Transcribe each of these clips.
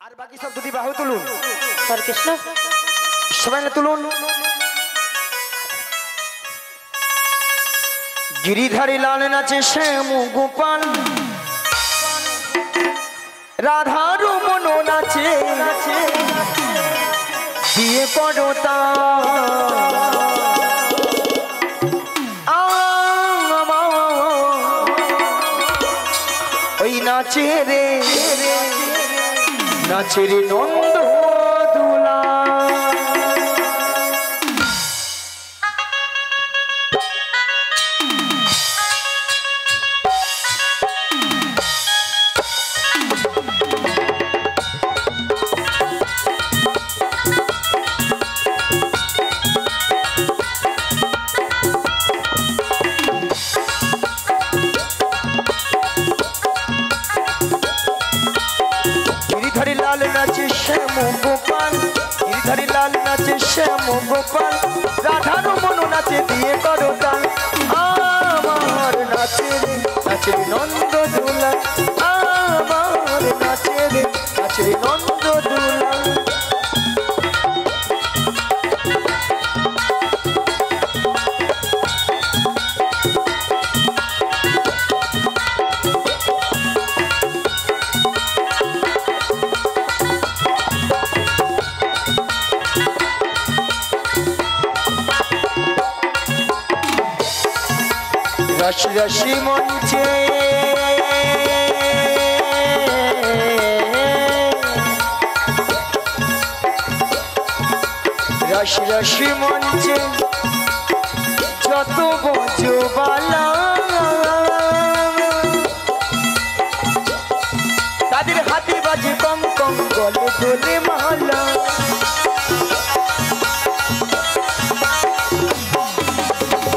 আর বাকি সব দুটি বাহু তুলুন। হরে কৃষ্ণ। সবাই না তুলুন। গিরিধারী লাল নাচে শ্যাম গোপাল, রাধা রমন নাচে দিয়ে পড়তা ওই নাচে রে নাচে রে নন্দ দুলা। गिरिधारी लाल नाचे श्याम गोपाल, गिरिधारी लाल नाचे श्याम गोपाल, राधा रमन नाचे दिए करो ताल। आमार नाचे रे नंद दुला, आमार नाचे रे नंद दुला। रश रशी मंचे रश रशी मंचे যত বজবালা তাদের হাতে বাজে কম কম গলে দোলে মালা।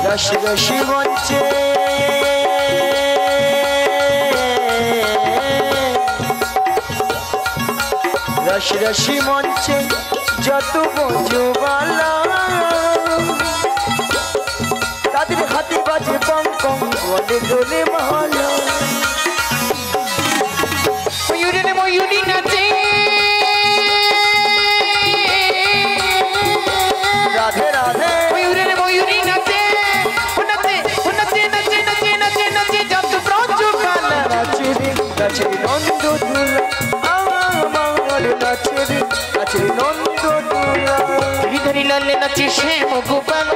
रश रशी मंचे रश रशी मंचे যত বজবালা তাদের হাতে বাজে কম কম গলে দোলে মালা। ময়ূরে ময়ূরী নাচে, রাধে রাধে ময়ূরে ময়ূরী নাচে, নাচে নাচে নাচে নাচে নাচে নাচে যত ব্রজবালা। নাচে রে নন্দ দুলা, আমার নাচে রে নন্দ দুলা। गिरिधारी लाल नाचे श्याम गोपाल,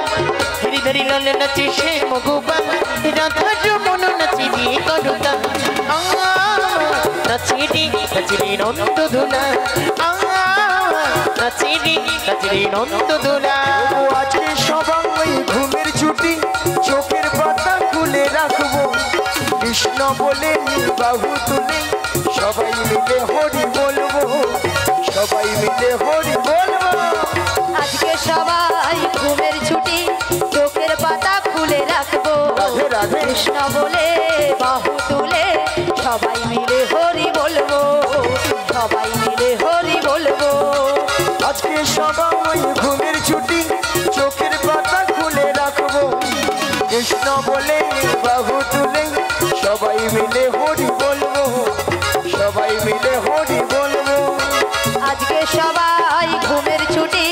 गिरिधारी लाल नाचे श्याम गोपाल, राधा रमन नाचे दिए करो ताल। नाचे रे नंद दुला, नाचे रे नंद दुला। আজকে সবাই ঘুমের ছুটি, চোখের পাতা খুলে রাখবো, কৃষ্ণ বলে বাহু তুলে সবাই মিলে হরি বলবো, সবাই মিলে হরি বলবো। আজকে সবাই ঘুমের ছুটি, চোখের পাতা খুলে রাখবো, রাধে রাধে কৃষ্ণ বলে বাহু তুলে সবাই মিলে হরি বলবো, সবাই মিলে হরি বলবো। আজকে সবাই ঘুমের ছুটি, চোখের পাতা খুলে রাখবো, কৃষ্ণ বলে বাহু তুলে সবাই মিলে হরি বলবো, সবাই মিলে হরি বলবো। আজকে সবাই ঘুমের ছুটি,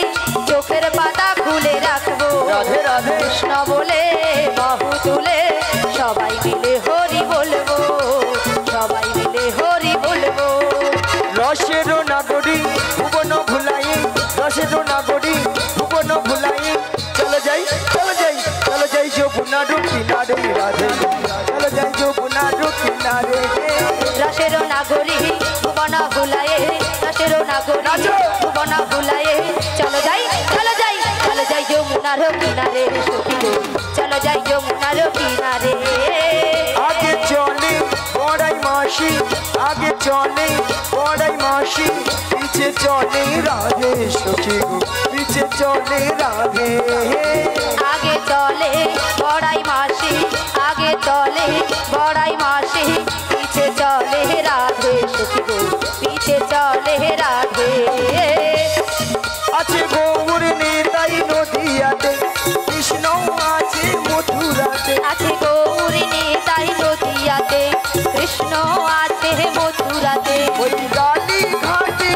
চোখের পাতা খুলে রাখবো, রাধে রাধে কৃষ্ণ বলে বাহু তুলে সবাই মিলে হরি বলবো, সবাই মিলে হরি বলবো। রসের নাগরী ভুবন ভুলাই, রসের নাগরী ভুবন ভুলাই, চলো যাই চলো যাই চলো যাই যমুনার কিনারে রাধে, চলো যাই যমুনার কিনারে। রসের নাগরী ভুবন ভুলায়ে, রসের নাগরী ভুবন ভুলায়ে, চলো যাই চলো যাই চলো যাই যমুনার কিনারে সখী গো, চলো যাই যমুনার কিনারে। আগে চলে বড়াই মাসি, আগে চলে বড়াই মাসি, পিছে চলে রাধে সখী গো, পিছে চলে রাধে। আগে চলে বড়াই মাসি, আগে চলে বড়াই মাসি, পিছে চলে রাধে সখী গো, পিছে চলে রাধে। আছে গৌর নিতাই নদিয়াতে, কৃষ্ণ আছে মথুরাতে, আছে গৌর নিতাই নদিয়াতে, কৃষ্ণ আছে মথুরাতে। ওই কালী ঘাটে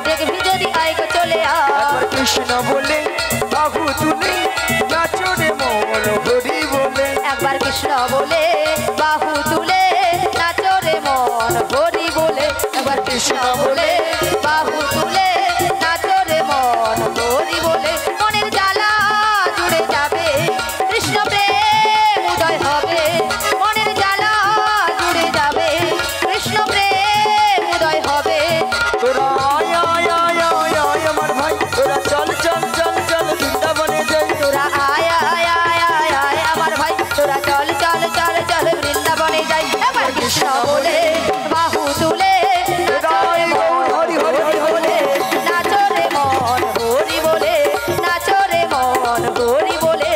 দেখবি যদি আয় গো চলে একবার আয় কৃষ্ণ বলে বাহু তুলে নাচো রে মন হরি বলে একবার কৃষ্ণ বলে বাহু তুলে নাচো রে মন হরি বলে একবার কৃষ্ণ বলে বাহু তুলে নাচো রে মন হরি বলে মনের জ্বালা জুড়ে যাবে কৃষ্ণ প্রেম উদয় হবে মনের জ্বালা জুড়ে যাবে কৃষ্ণ প্রেম উদয় হবে তোরা আয় আয় আয় আয় আয় আমার ভাই তোরা চল চল চল চল বৃন্দাবনে যাই তোরা আয় আয় আয় আয় আয় আমার ভাই তোরা চল চল চল চল বৃন্দাবনে যাই একবার কৃষ্ণ বলে বাহু তুলে নাচো রে মন হরি হরি বলে নাচো রে মন হরি বলে নাচো রে মন হরি বলে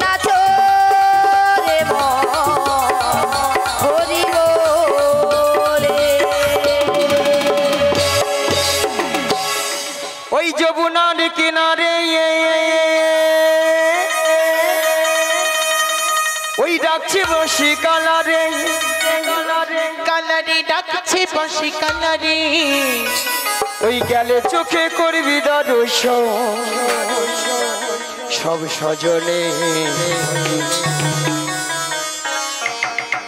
নাচো রে মন হরি বলে ওই যমুনার কিনারে ওই ডাকছে বসি কালারে কালারি ডাকছে বসি কালারি ওই গেলে চোখে করবি দর্শন সব সজনে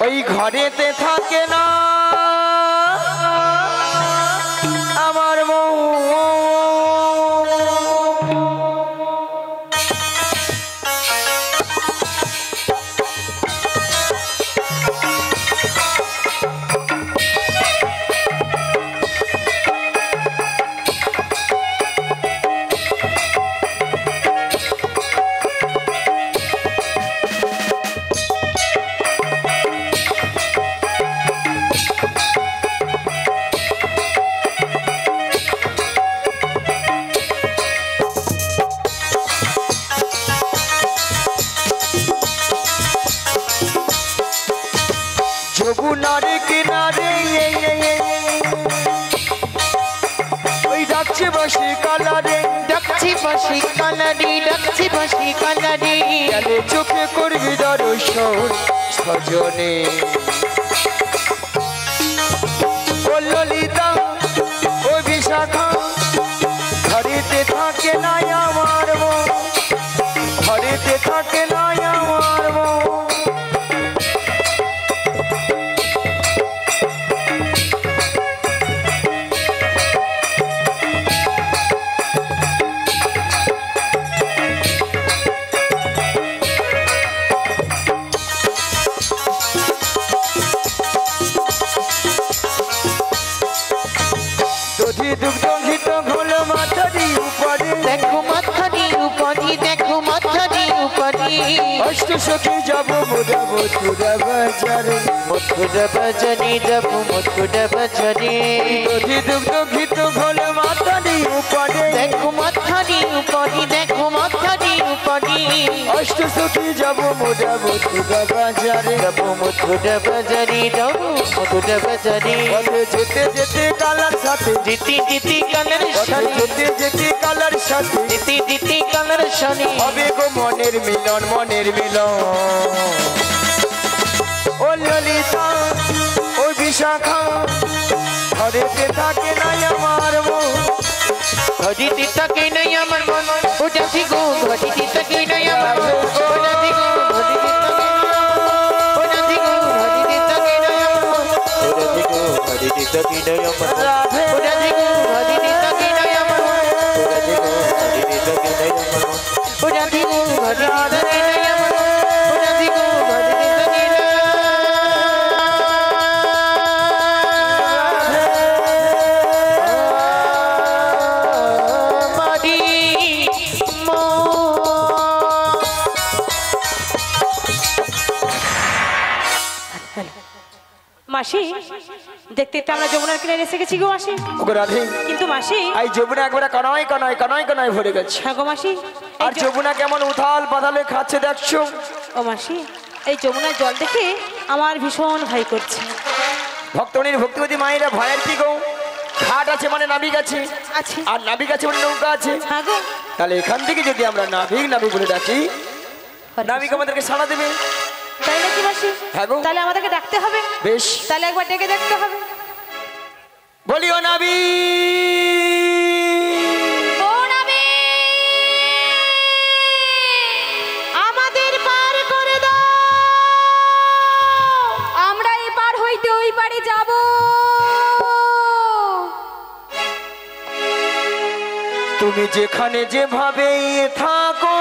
ওই ঘরেতে থাকে না আমার মৌ যমুনার কিনারে ওই ডাকছে বসি কালারে ডাকছি বসি কালারি ডাকছি বসি কালারি গেলে চোখে করবি দর্শন সজনে ও ললিতা ও বিশাখা ঘরেতে থাকে না আমার মন ঘরেতে থাকে না আমার মন দধি দুগ্ধ ঘিত ঘোল মাথারি উপরে দেখো মাথারি উপরি দেখো মাথারি উপরি অষ্ট সখী যাব মোরা মথুরা বাজারে মথুরা বাজারে যাব মথুরা বাজারে দধি দুগ্ধ ঘিত ঘোল মাথারি উপরে দেখো মাথারি উপরি দেখো মাথারি উপরি অষ্ট সখী যাব মোরা মথুরা বাজারে যাব মথুরা বাজারে যাব মথুরা বাজারে পথে যেতে যেতে কালার সাথে জিতি জিতি কালার পথে শাড়ি যেতে যেতে কালার সাথে জিতি জিতি কালার শাড়ি হবে গো মনের মিলন মনের মিলন ও ললিতা ও বিশাখা ঘরেতে থাকে না আমার মন ঘটিতে থাকে নাই আমার মন ওটা ঠিক ঘটিতে থাকে নাই আমার মন ওটা ঠিক ঘটিতে থাকে ওটা ঠিক ঘটিতে থাকে নাই আমার মন ওটা ঠিক ঘটিতে থাকে নাই আমার মন রাধে ওটা ঠিক ঘটিতে থাকে নাই আমার মন ওটা ঠিক ঘটিতে থাকে নাই আমার মন ওটা ঠিক ঘটিতে থাকে নাই আমার মন ওটা ঠিক ঘটিতে থাকে না মারি মো মাসি দেখতে দেখতে আমরা যমুনার কিনারে এসে গেছি গো মাসি ওগো রাধে কিন্তু মাসি এই যমুনা একবারে কনয় কনয় কনয় কনয় ভরে গেছে হ্যাঁ গো মাসি আর যমুনা কেমন উথাল পাতালে খাচ্ছে দেখছো ও মাসি এই যমুনার জল দেখে আমার ভীষণ ভয় করছে ভক্তনীর ভক্তিবতী মায়েরা ভয়ের কি গো ঘাট আছে মানে নাবিক আছে আছে আর নাবিক আছে মানে নৌকা আছে হ্যাঁ গো তাহলে এখান থেকে যদি আমরা নাবিক নাবিক বলে ডাকি নাবিক আমাদেরকে সাড়া দেবে তাই নাকি মাসি হ্যাঁ গো। তাহলে আমাদেরকে ডাকতে হবে বেশ তাহলে একবার ডেকে দেখতে হবে বলিও নাবিক তুমি যেখানে যেভাবে থাকো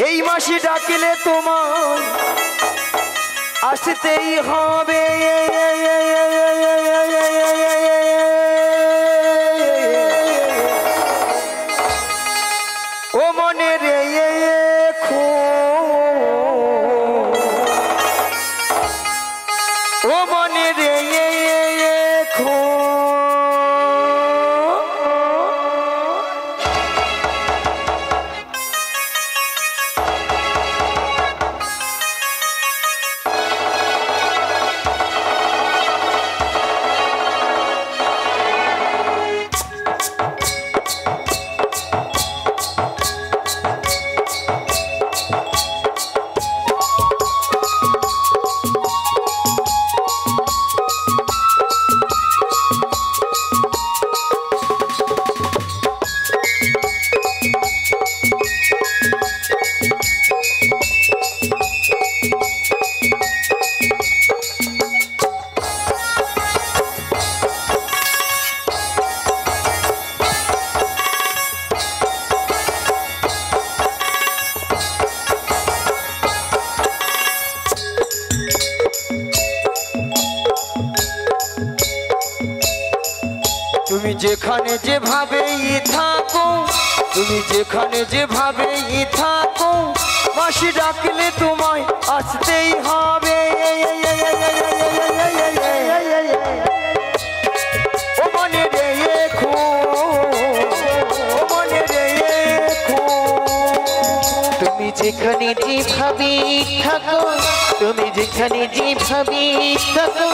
এই মাসে ডাকিলে তোমায় আসতেই হবে। ও মনে রে ও মনে রে তুমি যেখানে যেভাবেই থাকো তুমি যেখানে যেভাবেই থাকো মাসি ডাকলে তোমায় আসতেই হবে। ও মনে রেখো ও মনে রেখো তুমি যেখানে যেভাবে থাকো তুমি যেখানে যেভাবে থাকো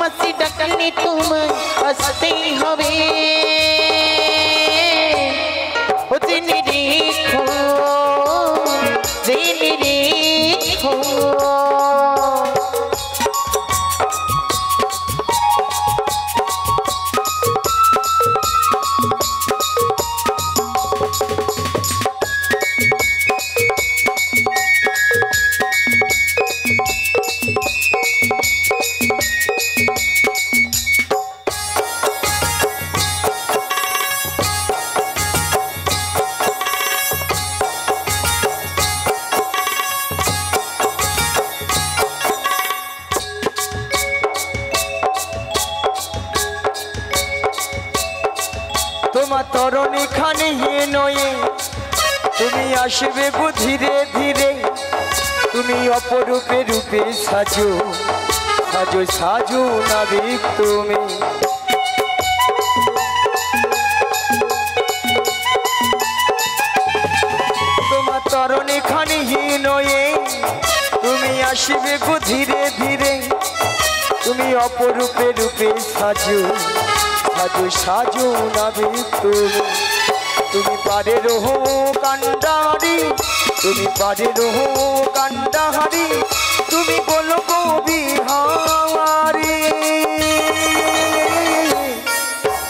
মাসি ডাকলে তোমায় আসতেই হবে। ও জেনে রেখো জেনে রেখো তোমার তরণী খানি নয়ে তুমি আসবে গো ধীরে ধীরে তুমি অপরূপে রূপে সাজো সাজো সাজো নাবিক তুমি। তোমার তরণী খানি নয়ে তুমি আসবে গো ধীরে ধীরে তুমি অপরূপে রূপে সাজো সাজো সাজো নাবিক তুমি। তুমি পারে রহো কান্ডাহারি তুমি পারে রহো কান্ডাহারি তুমি বলো বিহারি।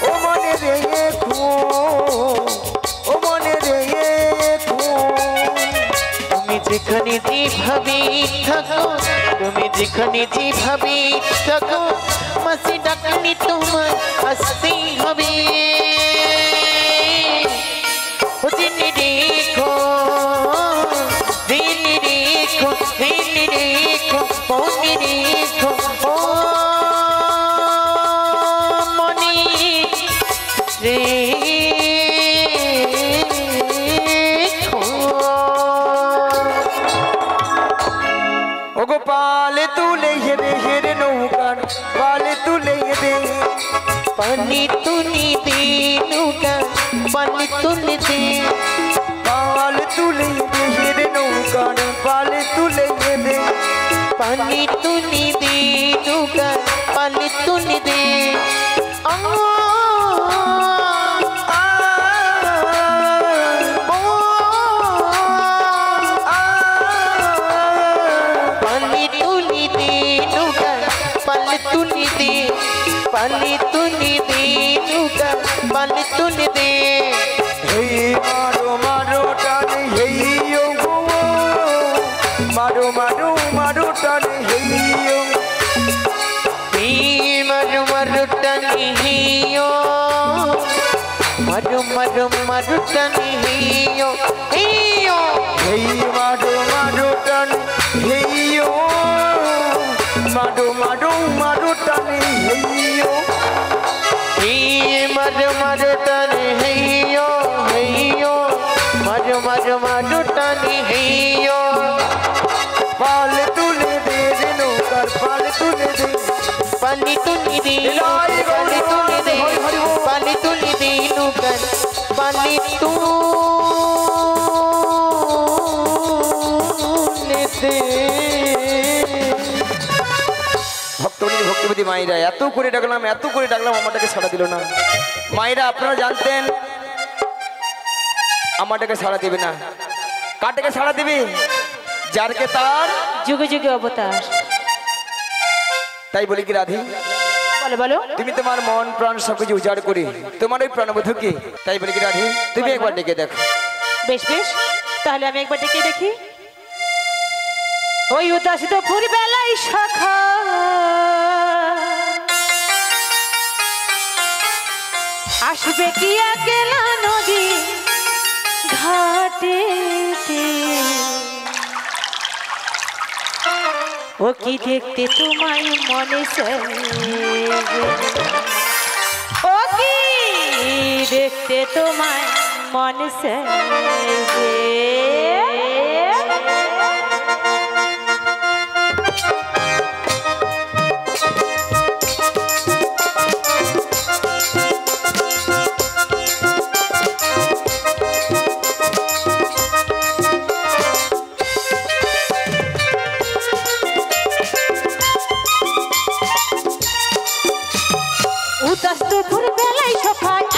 ও মনে রেখো ও মনে রেখো তুমি যেখানে যেভাবে থাকো তুমি যেখানে যেভাবে থাকো মাসি ডাকলে তোমায় আসতেই হবে। ও জেনে রেখো জেনে রেখো জেনে রেখো মনে রেখো ও মনে রেখো। ও গো পালে তুলে হেরে হেরে নৌকার পালে তুলে হেরে পানি তুলি দে নৌকা পানি তুলি দে পাল তুলে হেরে নৌকার পালে তুলে হেরে পানি তুলি দে নৌকা পানি তুলি দে পানি তুলি দে নৌকা পানি তুলি দে পানি তুলি দে নৌকা পানি তুলি দে। হেই মারো মারো টানে হেই ও গো মারো মারো মারো টানে হেই ও এই মারো মারো টানি হেইয়ো হেইয়ো হেই মারো মারো টান হেইয়ো মারো মারো মারো টানি হেইয়ো হেই মারো মারো টানি হেইয়ো হেইয়ো মারো মারো মারো টানি হেইয়ো পাল তুলে দে রে নৌকার পাল তুলে দে পানি তুলি দে পানি তুলি দে পানি তুলি দে নৌকার পানি তুলে দে। ভক্তনী ভক্তিপতি মায়েরা এত করে ডাকলাম আমারটাকে সাড়া দিল না। মায়েরা আপনারা জানতেন আমারটাকে সাড়া দেবে না, কারটাকে সাড়া দেবে? যারকে তার যুগে যুগে অবতার। তাই বলি কি রাধি, বলো বলো। তুমি তোমার মন প্রাণ সবকিছু উজাড় করে তোমার ওই প্রাণবধূকে, তাই বলি কি রাধি তুমি একবার ডেকে দেখো। বেশ বেশ, তাহলে আমি একবার ডেকে দেখি। ওই উদাসিত ভোরবেলায় শাখা আসবে কি একলা নদী ঘাটে, ও কি দেখতে তোমায় মনে চাইবে, ও কি দেখতে তোমায় মনে চাইবে।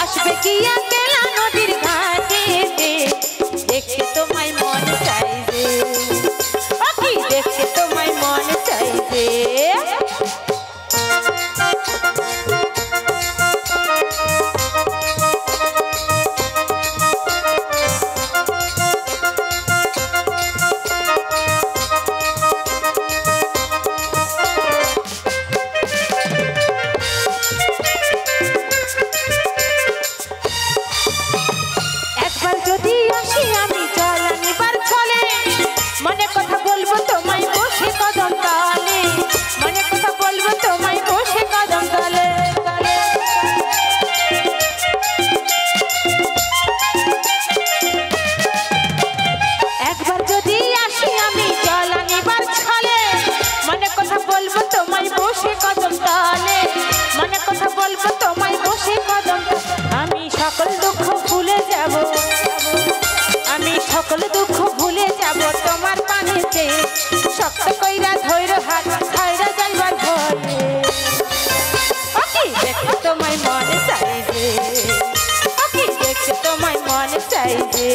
আসবে কি একলা নদীর ঘাটে, দেখতে তোমায় মন চাইবে, ও কি দেখতে তোমায় মন চাইবে। মনে কথা বলবো তোমায় বসে কদম তলে, মনে কথা বলবো তোমায় বসে কদম তলে। একবার যদি আসি আমি জল আনিবার ছলে, মনে কথা বলবো তোমায় বসে কদম তলে, মনে কথা বলবো তোমায় বসে কদম তলে। আমি সকল দুঃখ ভুলে যাব, আমি সকল দুঃখ ভুলে যাব তোমার পানেতে, শক্ত কইরা ধৈর্য হাত ছাইরা যাইবার ভয়ে, ও কি দেখতে তোমায় মনে চাইবে, ও কি দেখতে তোমায় মনে চাইবে।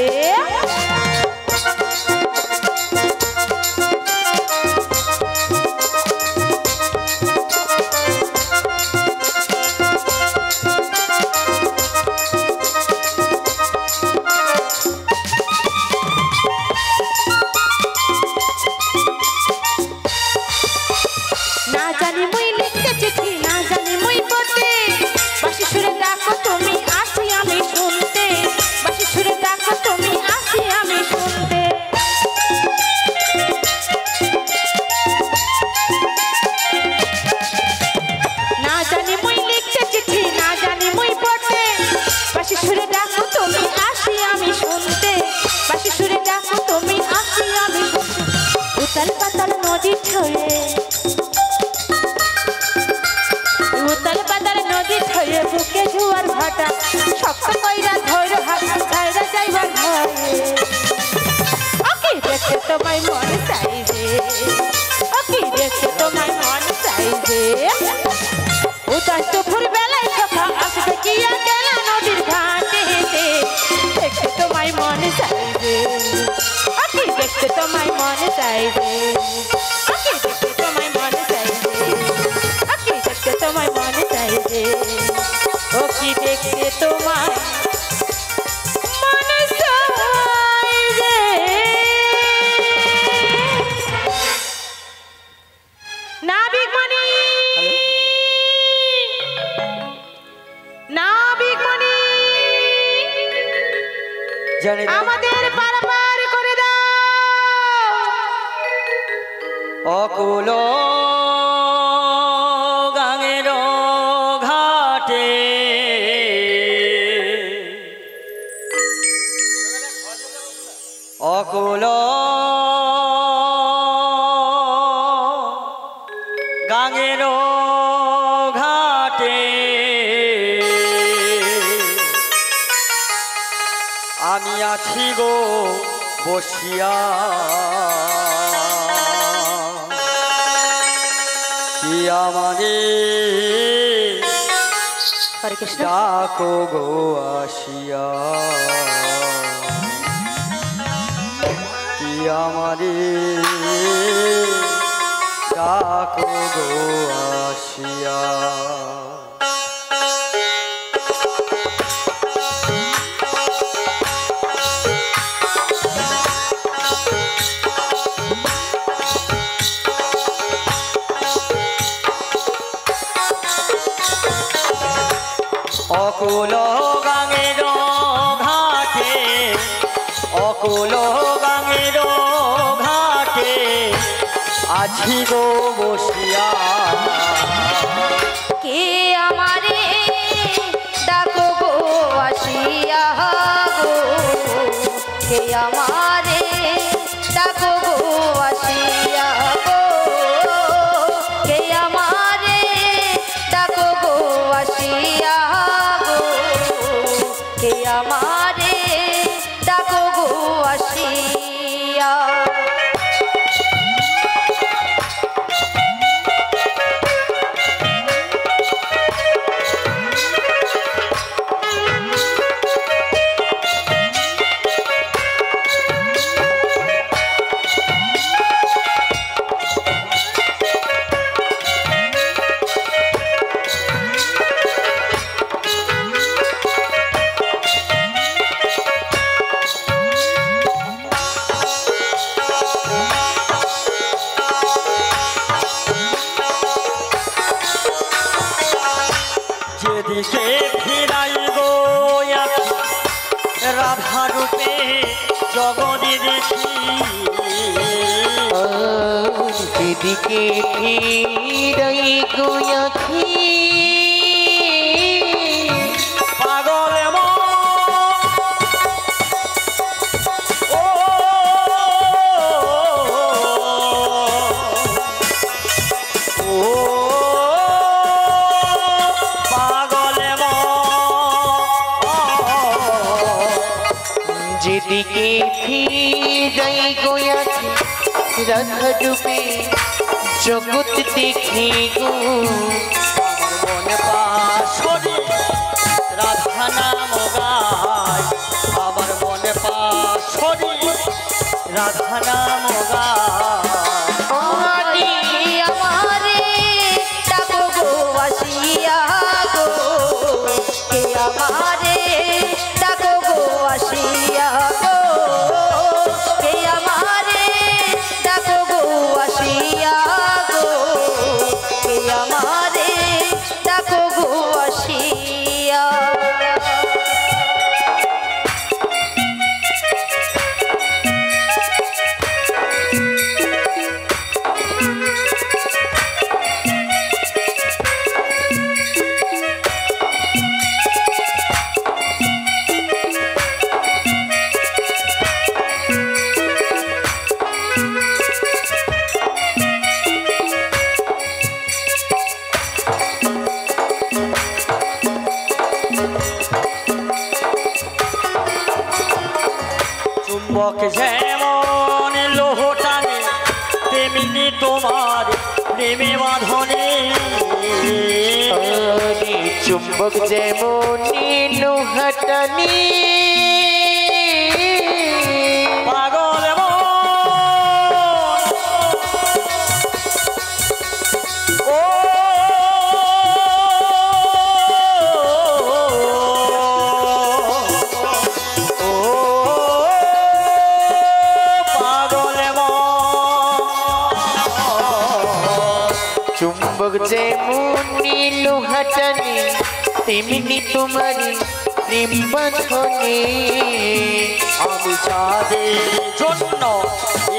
উতাল পাতাল নদী ছয়ে, উতাল পাতাল নদী ছয়ে বুকে জোয়ার ভাটা, শক্ত কইরা ধৈর্য হাত ছাইরা যাইবার ভয়ে, ও কি দেখতে তোমায় মন চাইবে, ও কি দেখতে তোমায় মন চাইবে। উদাস দুপুর বেলায় সখা আসবে কি একলা নদীর ঘাটে, দেখতে তোমায় মন চাইবে, ও কি দেখতে তোমায় মন চাইবে, ও কি দেখতে তোমায় মন চাইবে, ও কি দেখতে তোমায় মন চাইবে, ও কি দেখতে তোমায় মন চাইবে। নাবিক মণি, নাবিক মণি, আমাদের পারাপার করে দাও। অকুল গাঙের ঘাটে অকুল গাঙের ঘাটে আমি আছি গো বসিয়া কি আমারে হরে কৃষ্ণ। ডাকো গো আসিয়া কি আমারে ডাকো গো আসিয়া অকুল গাঙের ঘাটে অকুল গাঙের ঘাটে আছি গো বসিয়া কে আমারে ডাকো গো আসিয়া গো, কে আমারে ডাকো গো আসিয়া গো, কে আমারে ডাকো গো আসিয়া গো, কে আমারে ডাকো গো আসিয়া। যেদিকে ফিরাই গো রাধা রূপে জগনে দেখি যেদিকে ফিরাই গো আখি পাগল ও পাগল যেদিকে ফিরাই গো আখি রাধা রূপে জগৎ দেখি গো আমার মনে পাশরি রাধা নাম গায় আমার মনে পাশরি রাধা নাম গায় কে আমারে ডাকো গো আসিয়া গো, কে আমারে ডাকো গো আসিয়া গো, কে আমারে ডাকো গো আসিয়া গো, কে আমারে ডাকো গো আসিয়া। চুম্বক যেমন লোহ টানে তেমনি তোমার প্রেমে বাঁধনে চুম্বক যেমন লোহাটানি পাগল ও পাগল চুম্বক যেমন লোহাটানি তেমনি তোমার প্রেম বাঁধনে আমি যাদের জন্য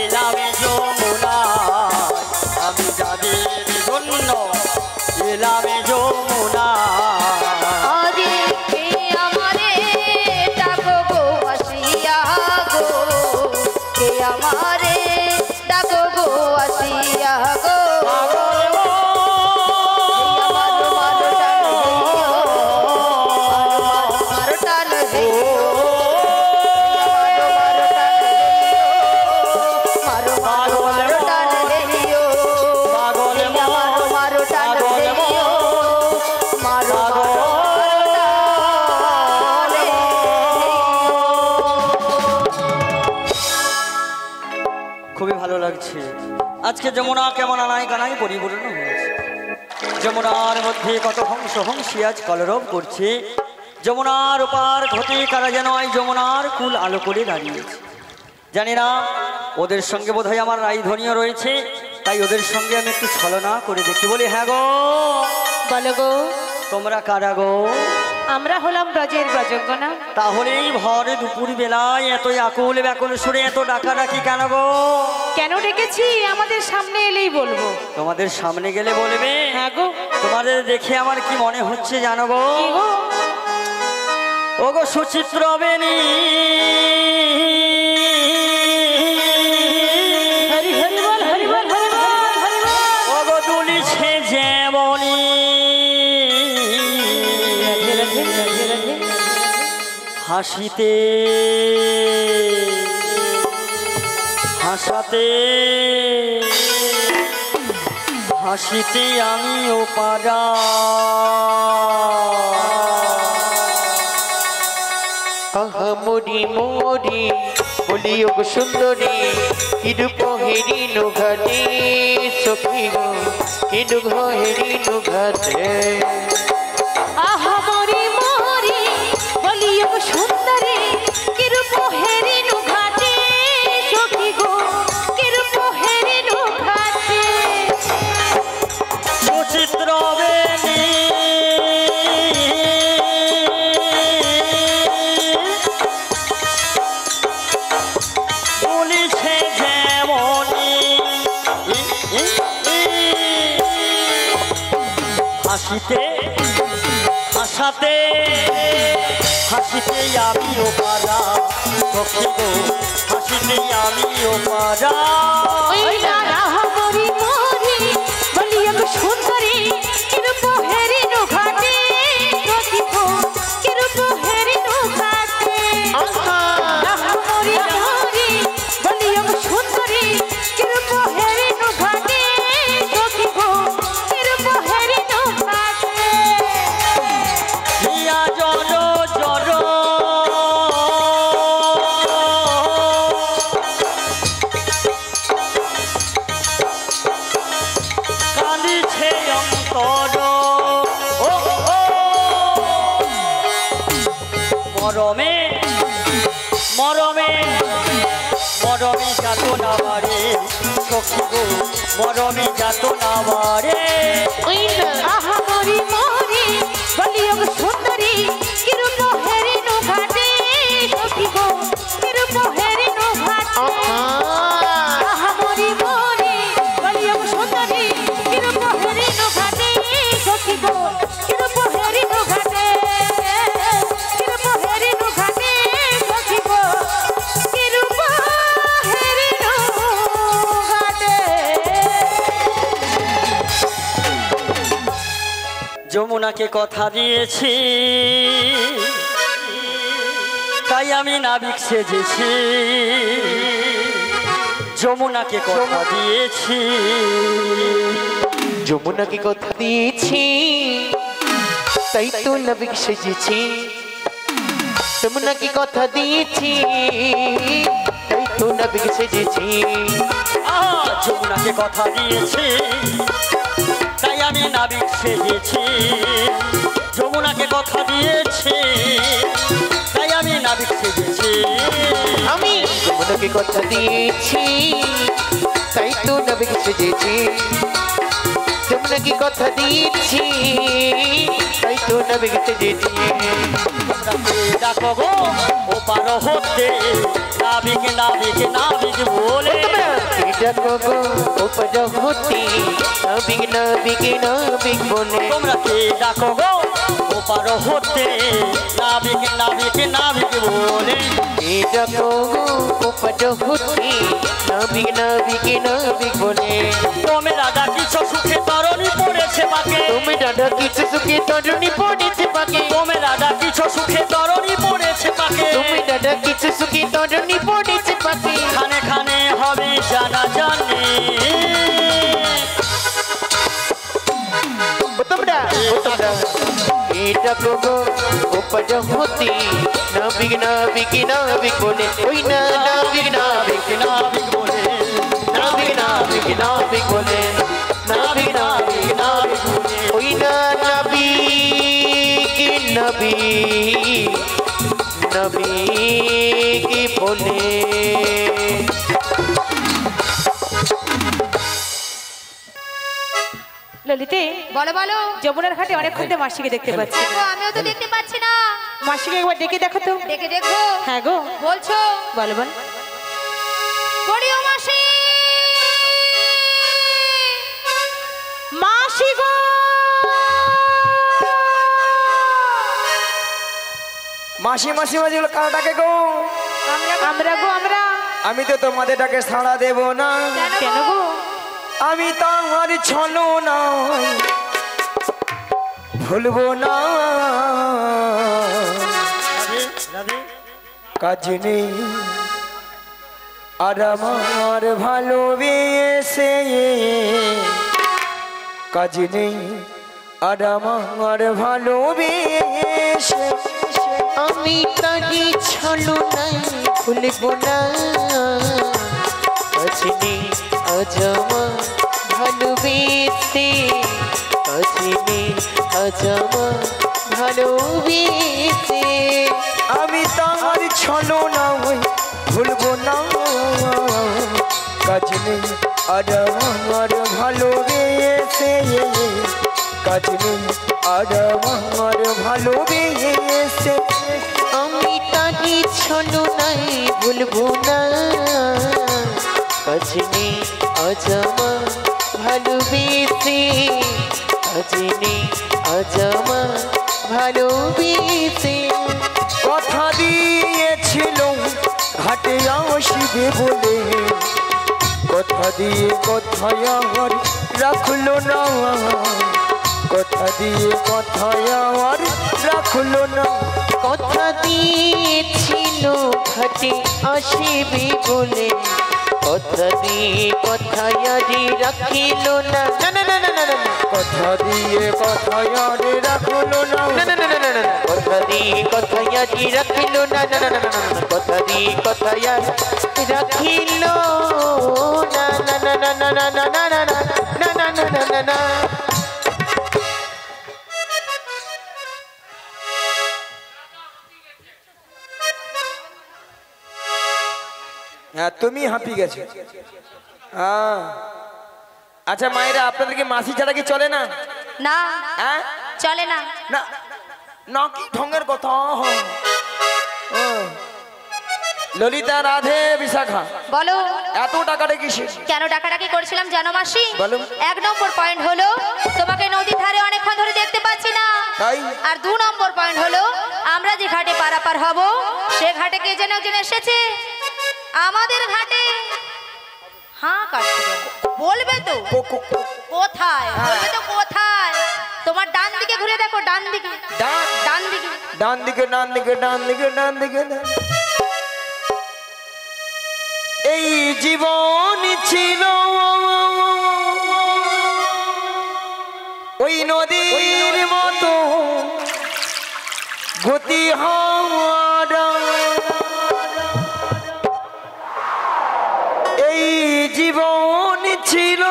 এলাম যমুনা, আমি যাদের জন্য এলাম যমুনা। আরে কে আমারে ডাকো গো আসিয়া গো, কে আমারে ডাকো গো আসিয়া গো। খুবই ভালো লাগছে আজকে যমুনা কেমন আনাই কানাই পরিপূর্ণ হয়েছে। যমুনার মধ্যে কত হংস হংসী আজ কলরব করছে। যমুনার ওপার ঘটে কারা যেন এই যমুনার কুল আলো করে দাঁড়িয়েছে। জানি না ওদের সঙ্গে বোধহয় আমার রাইধনীয় রয়েছে, তাই ওদের সঙ্গে আমি একটু ছলনা করে দেখি। বলি হ্যাঁ গো, বলো গো, তোমরা কারা গো? আমরা হলাম ব্রজের ব্রজজ্ঞনা। তাহলেই ভরে দুপুর বেলায় এত আকুল ব্যাকুল সুরে এত ডাকাডাকি কেন গো? কেন ডেকেছি আমাদের সামনে এলেই বলবো। তোমাদের সামনে গেলে বলবে? হ্যাঁ গো। তোমাদের দেখে আমার কি মনে হচ্ছে জানো গো? কি গো? ও গো সুচিত্র বেনি, হরি হরি বল, হরি বল, হরি বল, হরি বল। ও গো দুলিছে যেমনি, রাধে রাধে, রাধে রাধে। হাসিতে হাসাতে হাসিতে আমিও পারা। আহা মরি মরি বলিও গো সুন্দরী, কিরূপ হেরিনু ঘাটে সখী গো, কিরূপ হেরিনু ঘাটে। আহা মরি মরি বলিও গো সুন্দরী, কিরূপ হেরিনু ঘাটে সখী গো, কিরূপ হেরিনু ঘাটে। সুচিত্র বেনি, বলিছে যেমনি, হাসিতে হাসাতে হাসিতে আমিও পারা সখী গো, হাসিতে আমিও পারা। ওই না আহা মরি মরি বলিও গো সুন্দরী, কিরূপ হেরিনু ঘাটে সখী গো, কিরূপ হেরিনু ঘাটে। আহা মরি মরি বলিও গো সুন্দরী, কিরূপ হেরিনু ঘাটে সখী গো, কিরূপ হেরিনু ঘাটে। হিয়া জর জর কাঁদিছে অন্তর, ও ও মরমে মরমে মরমে যাত না বারে সখী গো, মরমে যাত না বারে। ওই না আহা মরি মরি বলিও গো সুন্দরী, কিরূপ হেরিনু ঘাটে সখী গো, কিরূপ হেরিনু ঘাটে। আহা মরি মরি বলিও গো সুন্দরী, কিরূপ হেরিনু ঘাটে সখী গো, কিরূপ হেরিনু ঘাটে, কিরূপ হেরিনু ঘাটে সখী গো, কিরূপ হেরিনু ঘাটে। যমুনাকে কথা দিয়েছি, তাই আমি নাবিক সেজেছি। যমুনাকে কথা দিয়েছি, যমুনাকে কথা দিয়েছি, তাই তো নাবিক সেজেছি। যমুনাকে কথা দিয়েছি, তাই তো নাবিক সেজেছি। যমুনাকে কথা দিয়েছি, তাই আমি নাবিক সেজেছি। যমুনাকে কথা দিয়েছি, তাই আমি নাবিক সেজেছি। আমি যমুনাকে কথা দিয়েছি, তাই তো নাবিক সেজেছি। যমুনাকে কথা দিয়েছি, তাই তো নাবিক সেজেছি। তোমরা কে ডাকো গো ওপার হতে নাবিক নাবিক নাবিক বলে ডাকো গো ওপার হতে নাবিক নাবিক নাবিক বলে তোমরা কে ডাকো গো ওপার হতে নাবিক নাবিক নাবিক বলে ডাকো গো ওপার হতে নাবিক নাবিক নাবিক বলে তোমরা ডাকিছ সুখে তরণী পড়েছে বাকে তুমি দাদা কিছু সুখে তরুণী পড়েছে পাকে তোমরা ডাকিছ সুখে তরণী পড়েছে বাকে তুমি দাদা কিছু সুখে তরুণী পড়েছে পাকে খানে খানে হবে জানা জানে তোমরা ডাকো গো ওপার হতে নাবিক নাবিক নাবিক বলে ওই না নাবিক নাবিক নাবিক বলে নাবিক নাবিক নাবিক বলে নাবিক নাবিক নাবিক ওই না নাবিক নাবিক নাবিক বলে ললিতে বলো বলো যমুনার ঘাটে অনেকক্ষণ ধরে মাসিকে দেখতে পাচ্ছি দেখো আমিও তো দেখতে পাচ্ছি না মাসিকে একবার ডেকে দেখো তো দেখে দেখো হ্যাঁ গো বলছো বলো বল বড়িও মাসি মাসি গো মাসি মাসি মাসিগুলো কারা ডাকে গো? আমরা গো আমরা আমি তো তোমাদের ডাকে সাড়া দেব না, কেন গো আমি তোমার ছলো না ভুলবো না, কাজ নেই আর আমার ভালোবেসে, কাজ নেই আর আমার ভালোবেসে, আমি তারি ছলো নাই ভুলবো না, কাছে আজ আমার ভালোবেসে, কাছে আজ আমার ভালোবেসে, আমি তার ছলো না ওই ভুলবো না, কাজ নেই আর আমার ভালোবেসে, কাজ নেই আর আমার ভালোবেসে, আমি তারি ছলো নাই ভুলবো না, কাছে আজ আমার ভালোবেসে, কাছে আজ আমার ভালোবেসে, কথা দিয়েছিল ঘাটে আসবে বলে, কথা দিয়ে কথায় আমার রাখলো না, কথা দিয়ে কথায় আমার রাখলো না, কথা দিয়েছিল ঘাটে আসবে বলে, কথা দিয়ে কথায় আরে রাখিল না, না না না না না না, কথা দিয়ে কথায় আর রাখলো না, না না না না না না, কথা দিয়ে কথায় আরে রাখিল না, না না না না না, কথা দিয়ে কথায় রাখিল না, না না না না না না না না না না না না না না। হ্যাঁ তুমি হাঁপিয়ে গেছো। হ্যাঁ আচ্ছা মায়েরা আপনাদেরকে মাসি ছাড়া কি চলে না? না হ্যাঁ চলে না না না কি ঢঙ্গের কথা। ললিতা রাধে বিশাখা বলো এত টাকাটা কিসে? কেন ডাকাডাকি করেছিলাম জানো মাসি? বলো। 1 নম্বর পয়েন্ট হলো তোমাকে নদীর ধারে অনেকক্ষণ ধরে দেখতে পাচ্ছি না, তাই আর 2 নম্বর পয়েন্ট হলো আমরা যে ঘাটে পারাপার হব সে ঘাটে কে যেন একজন এসেছে আমাদের ঘাটে। হ্যাঁ কাটছে কেন? বলবে তো কোথায়, বলবে তো কোথায়। তোমার ডান দিকে ঘুরে দেখো, ডান দিকে, ডান দিকে, ডান দিকে ডান দিকে ডান দিকে ডান দিকে। এই জীবন ছিল ওই নদীর মতো গতি হওয়ার, এই জীবন ছিল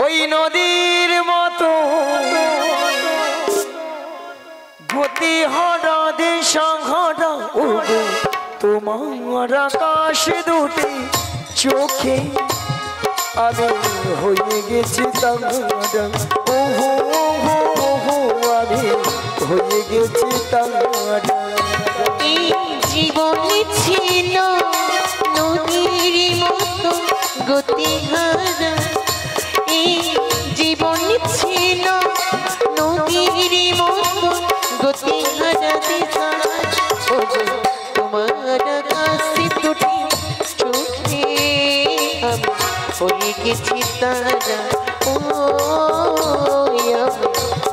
ওই নদীর মতো গতি হরা দেশ ঘরা, তোমার আকাশ দুটি চোখে আমি হয়ে গেছি তামারা, ওহো ওহো ওহো আমি হয়ে গেছি তারা। এই জীবন ছিল নদীর মতো গতিহারা, এই জীবন ছিল নদীর মতো গতিহারা দিশারা। ওগো তোমার কাছে দুটি চোখে আমি হয়ে গেছি তারা, ও আমি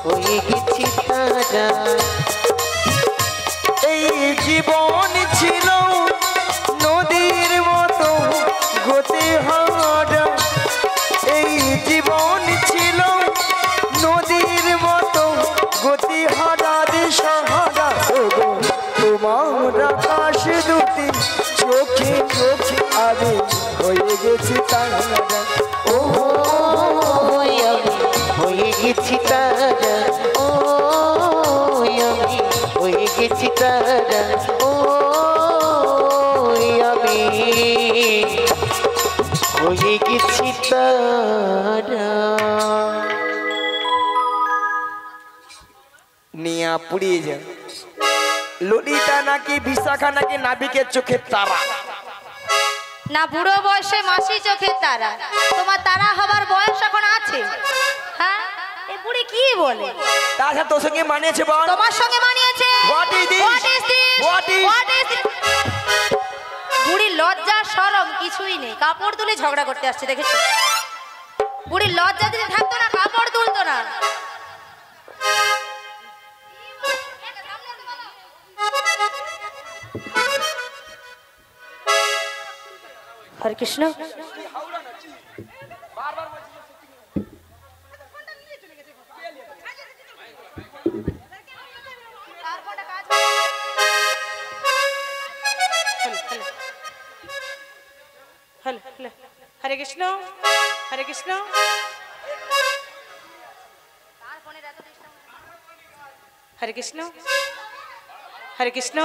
হয়ে গেছি তারা। এই জীবন ছিল নদীর মতো গতিহারা, এই জীবন ছিল নদীর মতো গতিহারা দিশাহারা। ওগো তোমার আকাশ দুটি চোখে চোখে আমি হয়ে গেছি তারা। ও আমি হয়ে গেছি তারা, ও আমি হয়ে গেছি তারা, ও আমি হয়ে গেছি তারা। নিয়া পুড়িয়ে যায়। ললিতা নাকি বিশাখা নাকি নাবিকের চোখের তারা। না বুড়ো বয়সে মাসি চোখের তারা, তোমার তারা হবার বয়স এখন আছে? হ্যাঁ, এই বুড়ি কি বলে? তাছাড়া তোর সঙ্গে মানিয়েছে বল? তোমার সঙ্গে মানিয়েছে? What is this? What is this? What is- What is this? বুড়ি লজ্জা শরম কিছুই নেই, কাপড় তুলে ঝগড়া করতে আসছে, দেখেছো? বুড়ি লজ্জা যদি থাকতো না কাপড় তুলতো না। হরে কৃষ্ণ। হ্যালো হ্যালো, হরে কৃষ্ণ হরে কৃষ্ণ। হরে কৃষ্ণ হরে কৃষ্ণ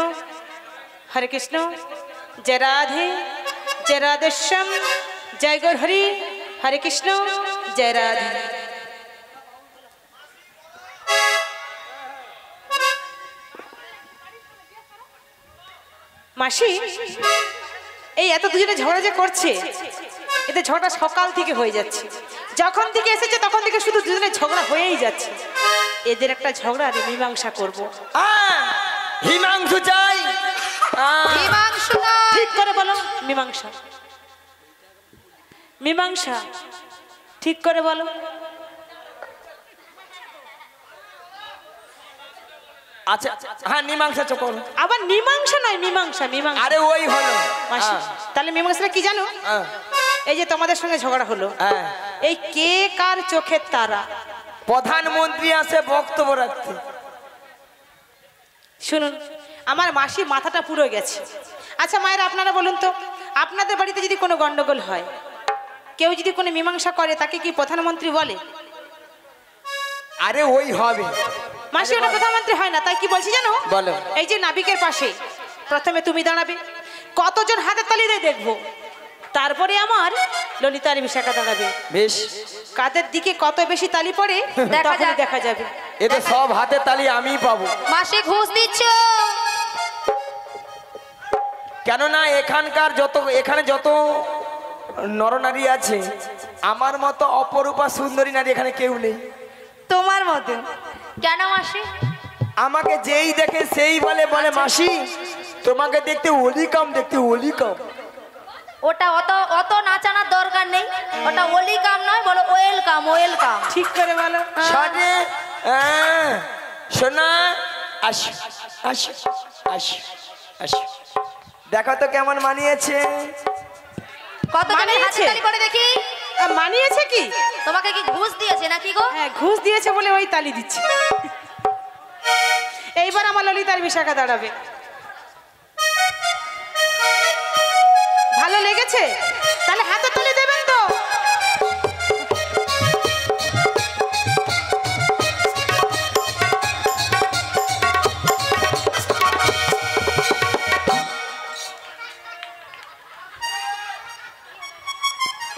হরে কৃষ্ণ। জয় রাধে জয় রাধেশ্যাম, জয় গৌর হরি, হরে কৃষ্ণ জয় রাধে। মাসি, এই এত দুজনে ঝগড়া যে করছে, এতে ঝগড়া সকাল থেকে হয়ে যাচ্ছে। যখন থেকে এসেছে তখন থেকে শুধু দুজনে ঝগড়া হয়েই যাচ্ছে। এদের একটা ঝগড়া আর মীমাংসা করব। হিমাংশু চাই। হিমাংশু না, ঠিক করে বলো, মীমাংসা মীমাংসা ঠিক করে বলো। আচ্ছা হ্যাঁ মীমাংসা চকর। আবার মীমাংসা নয়, মীমাংসা মীমাংসা। আরে ওই হলো মাসি, তাহলে মীমাংসাটা কি জানো? এই যে তোমাদের সঙ্গে ঝগড়া হলো, এই কে কার চোখের তারা? প্রধানমন্ত্রী আসে বক্তব্য রাখতে। শুনুন, আমার মাসি মাথাটা পুরো গেছে। আচ্ছা মায়েরা, আপনারা বলুন তো, আপনাদের বাড়িতে যদি কোনো গন্ডগোল হয়, কেউ যদি কোনো মীমাংসা করে, তাকে কি প্রধানমন্ত্রী বলে? আরে ওই হবে মাসি, ওটা প্রধানমন্ত্রী হয় না। তাই কি বলছি জানো? বলো। এই যে নাবিকের পাশে প্রথমে তুমি দাঁড়াবে, কতজন হাতের তালি দেয় দেখবো, তারপরে আমার ললিতা আর বিশাখা দাঁড়াবে। বেশ, কাদের দিকে কত বেশি তালি পড়ে তখনই দেখা যাবে। এতে সব হাতে তালি আমিই পাবো। মাসে ঘুষ দিচ্ছ? কেননা এখানে যত নরনারী আছে, আমার মতো অপরূপা সুন্দরী নারী এখানে কেউ নেই। তোমার মতো কেন মাসি? আমাকে যেই দেখে সেই বলে মাসি তোমাকে দেখতে ওলিকাম, দেখতে ওলিকাম। ওটা অত অত নাচানোর দরকার নেই, ওটা ওলি কাম নয়, বলো ওয়েলকাম ওয়েলকাম। ঠিক করে বলো। সাজে সোনা, আস আস আস আস, দেখো তো কেমন মানিয়েছে। কতজনের হাতে মানিয়েছে? তালি পড়ে দেখি। মানিয়েছে কি? তোমাকে কি ঘুষ দিয়েছে নাকি গো? হ্যাঁ, ঘুষ দিয়েছে বলে ওই তালি দিচ্ছে। এইবার আমার ললিতার বিশাখা দাঁড়াবে। ভালো লেগেছে? তাহলে হাতে তালি দেবেন তো?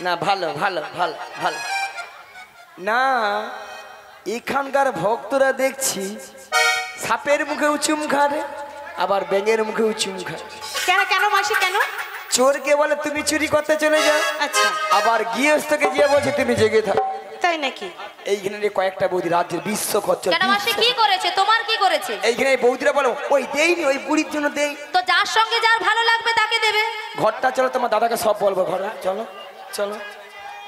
না ভালো ভালো ভালো ভালো না, এখানকার ভক্তরা দেখছি সাপের মুখেও চুম খারে, আবার ব্যাঙের মুখেও চুম খায়। কেন কেন মাসি কেন? চোরকে বলে তুমি চুরি করতে চলে যাও, আচ্ছা আবার গৃহস্থকে গিয়ে বলছে তুমি জেগে থাক। তাই নাকি? এইখানে কয়েকটা বৌদি রাজ্যের বিশ্ব খরচ। কেন মাসি কি করেছে? তোমার কি করেছে? এইখানে বৌদিরা বলো ওই দেইনি, ওই বুড়ির জন্য দেই। তো যার সঙ্গে যার ভালো লাগবে তাকে দেবে। ঘরটা চলো, তোমার দাদাকে সব বলবো। ঘরে চলো চলো,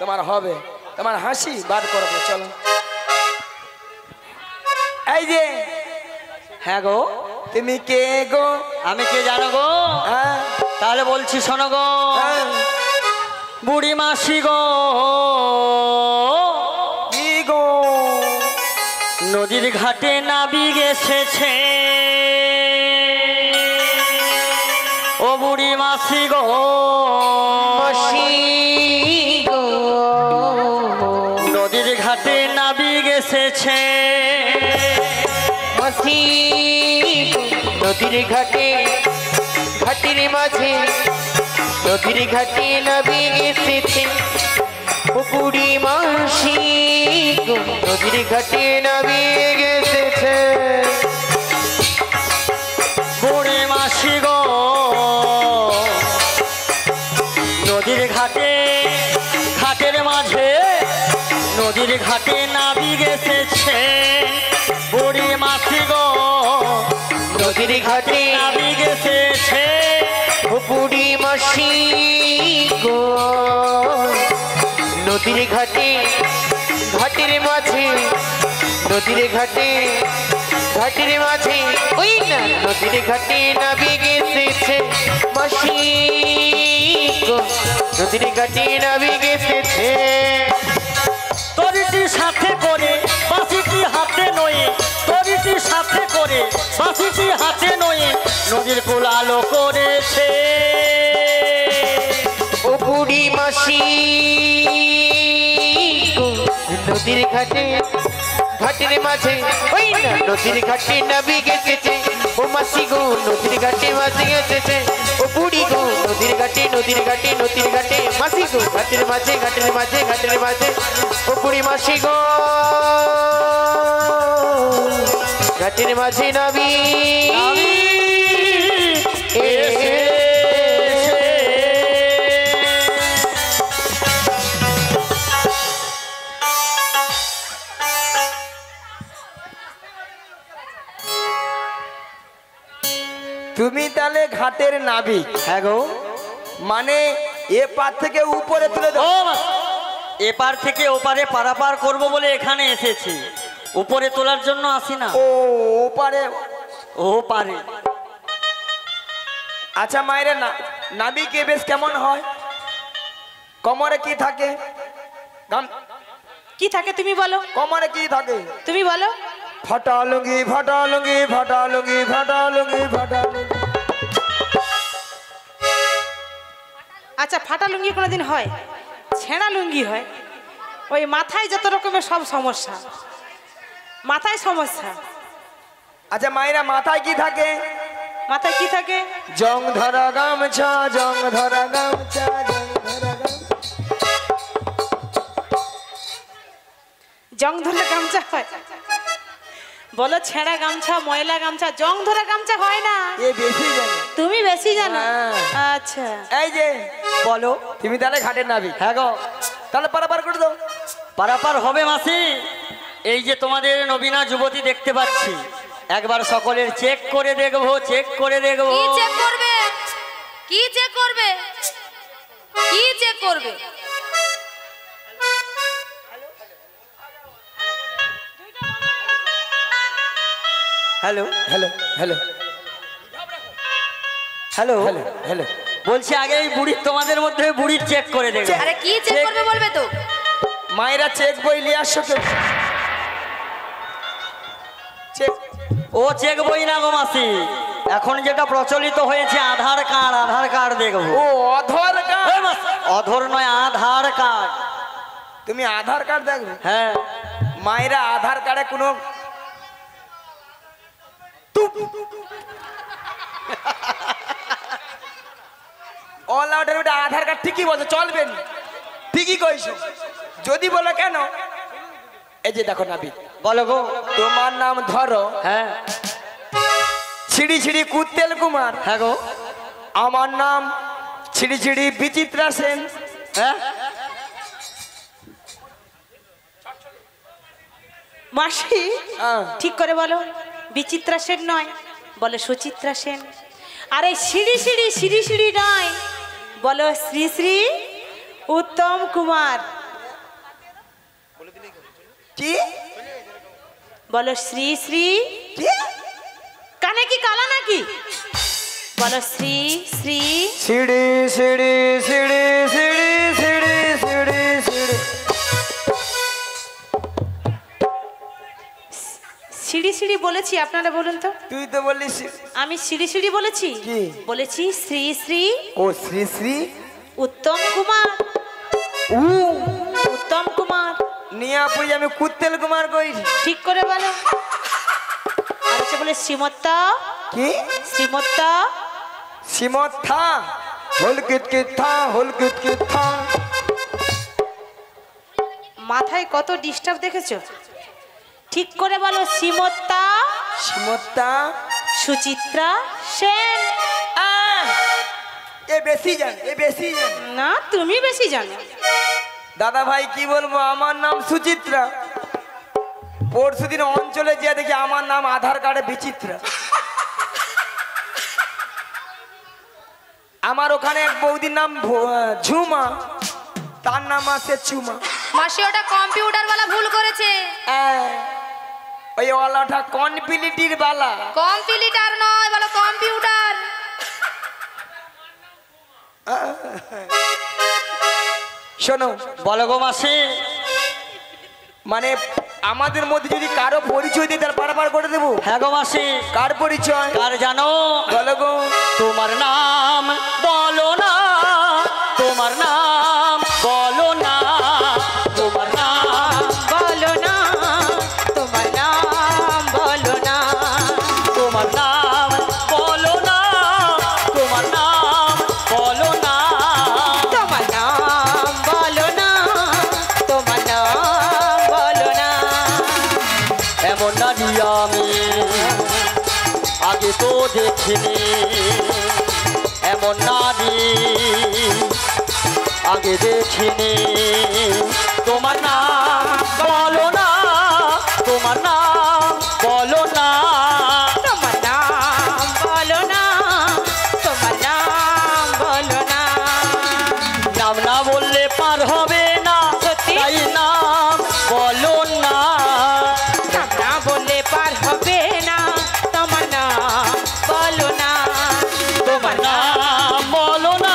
তোমার হবে, তোমার হাসি বার করবো। চলো। এই যে, হ্যাঁ গো, তুমি কে গো? আমি কে জানো গো? হ্যাঁ তাহলে বলছি শোনো গো, হ্যাঁ। বুড়ি মাসি গো, কি গো? নদীর ঘাটে নাবিক এসেছে, ও বুড়ি মাসি গো, নদীর ঘাটে নাবিক এসেছে, নদীর ঘাটে ঘাটের মাঝে নদীর ঘাটে নাবিক এসেছে, ও বুড়ি মাসি গো, নদীর ঘাটে নাবিক এসেছে, বুড়ি মাসি গো, নদীর ঘাটে ঘাটের মাঝে নদীর ঘাটে নাবিক এসেছে, বুড়ি মাসি গো, নদীর ঘাটে নাবিক এসেছে, ও বুড়ি মাসি গো, নদীর ঘাটে ঘাটের মাঝে নদীর ঘাটে ঘাটের মাঝে ওই না নদীর ঘাটে নাবিক এসেছে, মাসি গো, নদীর ঘাটে নাবিক এসেছে, তরিটি সাথে করে বাঁশিটি হাতে নয়ে, তরিটি সাথে করে বাঁশিটি হাতে নয়ে নদীর কুল আলো করেছে, ও বুড়ি মাসি গো, নদীর ঘাটে ঘাটের মাঝে ওই না নদীর ঘাটে নাবিক এসেছে, ও মাসি গো, নদীর ঘাটে মাঝে এসেছে, ও বুড়ি গো, নদীর ঘাটে নদীর ঘাটে নদীর ঘাটে মাসি গো, ঘাটের মাঝে ঘাটের মাঝে ঘাটের মাঝে, ও বুড়ি মাসি গো, ঘাটের মাঝে নাবিক এসেছে। তুমি তাহলে ঘাটের নাবিক? হ্যাঁ গো, মানে এ পার থেকে উপরে তুলে ও দাও। এপার থেকে ওপারে পারাপার করব বলে এখানে এসেছি, উপরে তোলার জন্য আসি না। ও ওপারে। ও পারে। আচ্ছা মায়েরা, নাবিকে বেশ কেমন হয়? কোমরে কি থাকে? কি থাকে তুমি বলো? কোমরে কি থাকে? তুমি বলো। ফাটা লুঙ্গি, ফাটা লুঙ্গি, ফাটা লুঙ্গি, ফাটা লুঙ্গি, ফাটা লুঙ্গি। আচ্ছা, ফাটা লুঙ্গি কোনোদিন হয়? ছেঁড়া লুঙ্গি হয়। ওই মাথায় যত রকমের সব সমস্যা, মাথায় সমস্যা। আচ্ছা মায়েরা, মাথায় কি থাকে? মাথায় কি থাকে? জং ধরা গামছা, জং ধরা গামছা, জং ধরা গামছা। জং ধরা গামছা হয়? বলো ছেঁড়া গামছা, ময়লা গামছা, জং ধরা গামছা হয় না। এ বেশি জানে। তুমি বেশি জানো। হ্যাঁ। আচ্ছা, এই যে বলো। তুমি তাহলে ঘাটের নাবিক? হ্যাঁ গো, তাহলে পারাপার করে দাও। পারাপার হবে মাসি। এই যে তোমাদের নবীনা যুবতী দেখতে পাচ্ছি, একবার সকলের চেক করে দেখবো, চেক করে দেখবো। কি চেক করবে? কি চেক করবে? কি চেক করবে? Hello hello hello hello hello hello. বলছি আগে এই বুড়ির, তোমাদের মধ্যে বুড়ির চেক করে দেখবো। আরে কি চেক করবে বলবে তো? মায়েরা চেক বই নিয়ে আসছো কেউ? চেক? ও চেক বই না গো মাসি, এখন যেটা প্রচলিত হয়েছে আধার কার্ড, আধার কার্ড দেখবো। ও আধার কার্ড? এই মাসি, অধর নয়, আধার কার্ড। তুমি আধার কার্ড দেখবে? হ্যাঁ। মায়েরা আধার কার্ডে কোনো অল আউটের ওটা আধার কার্ড ঠিকই বলছো, চলবে না। ঠিকই কইছো। যদি বলো কেন, এই যে দেখো নাবিক, বলো গো। তোমার নাম ধরো হ্যাঁ ছিড়ি ছিড়ি কুত্তেল কুমার। হ্যাঁ গো। আমার নাম ছিড়ি ছিড়ি বিচিত্রা সেন। হ্যাঁ মাসি হ্যাঁ। ঠিক করে বলো, বিচিত্রা সেন নয়, বলো সুচিত্রা সেন। আর এই সিঁড়ি সিঁড়ি সিঁড়ি সিঁড়ি নয়, বলো শ্রী শ্রী উত্তম কুমার। কি বলো শ্রী শ্রী, কি কানে কি কালা নাকি? বলো শ্রী শ্রী সিঁড়ি সিঁড়ি সিঁড়ি সিঁড়ি সিঁড়ি সিঁড়ি সিঁড়ি। সিঁড়ি সিঁড়ি বলেছি, আপনারা বলুন তো। তুই তো বললি আমি সিঁড়ি সিঁড়ি বলেছি? কি? বলেছি শ্রী শ্রী ও শ্রী শ্রী উত্তম কুমার। উ উত্তম কুমার নিয়া পুরি আমি কুত্তেল কুমার কই। ঠিক করে বলো। আর হচ্ছে বলে শ্রীমত্তা, কি শ্রীমত্তা সিমথা হল কিত কিত থা হল কিত কিত থা। মাথায় কত ডিস্টার্ব দেখেছো? ঠিক করে বলো শ্রীমত্তা সিমথা সুচিত্রা সেন। এ বেশি জান, এ বেশি জান। না তুমি বেশি জানো। দাদা ভাই কি বলবো, আমার নাম সুচিত্রা। পরশুদিন অঞ্চলে যে দেখি আমার নাম আধার কার্ডে বিচিত্রা। আমার ওখানে এক বৌদির নাম ঝুমা, তার নাম আছে চুমা। মাসি ওটা কম্পিউটার वाला ভুল করেছে। ওই ওয়ালাটা কনপিলিটির বালা। কম্পিউটার নয়, বলো কম্পিউটার। শোনো বলো গো মাসি। মানে আমাদের মধ্যে যদি কারো পরিচয় দিই তার পারাপার করে দেবো। হ্যাঁ গো মাসি। কার পরিচয়? কার জানো? বলো গো। তোমার নাম বলো না, তোমার নাম বলো না, তোমার নাম বলো না, তোমার নাম বলো না, তোমার নাম বলো না, তোমার নাম বলো না, তোমার নাম বলো না, তোমার নাম বলো না। এমন নারী আমি আগে তো দেখিনি, এমন নারী আগে দেখিনি। তোমার নাম বলো না, তোমার নাম বলো না, তোমার নাম বলো না, তোমার নাম বলো না। নাম না বললে পার হবে না, সত্যি? তাই নাম বলো না। নাম না বললে পার হবে না, তোমার নাম বলো না। তোমার নাম বলো না,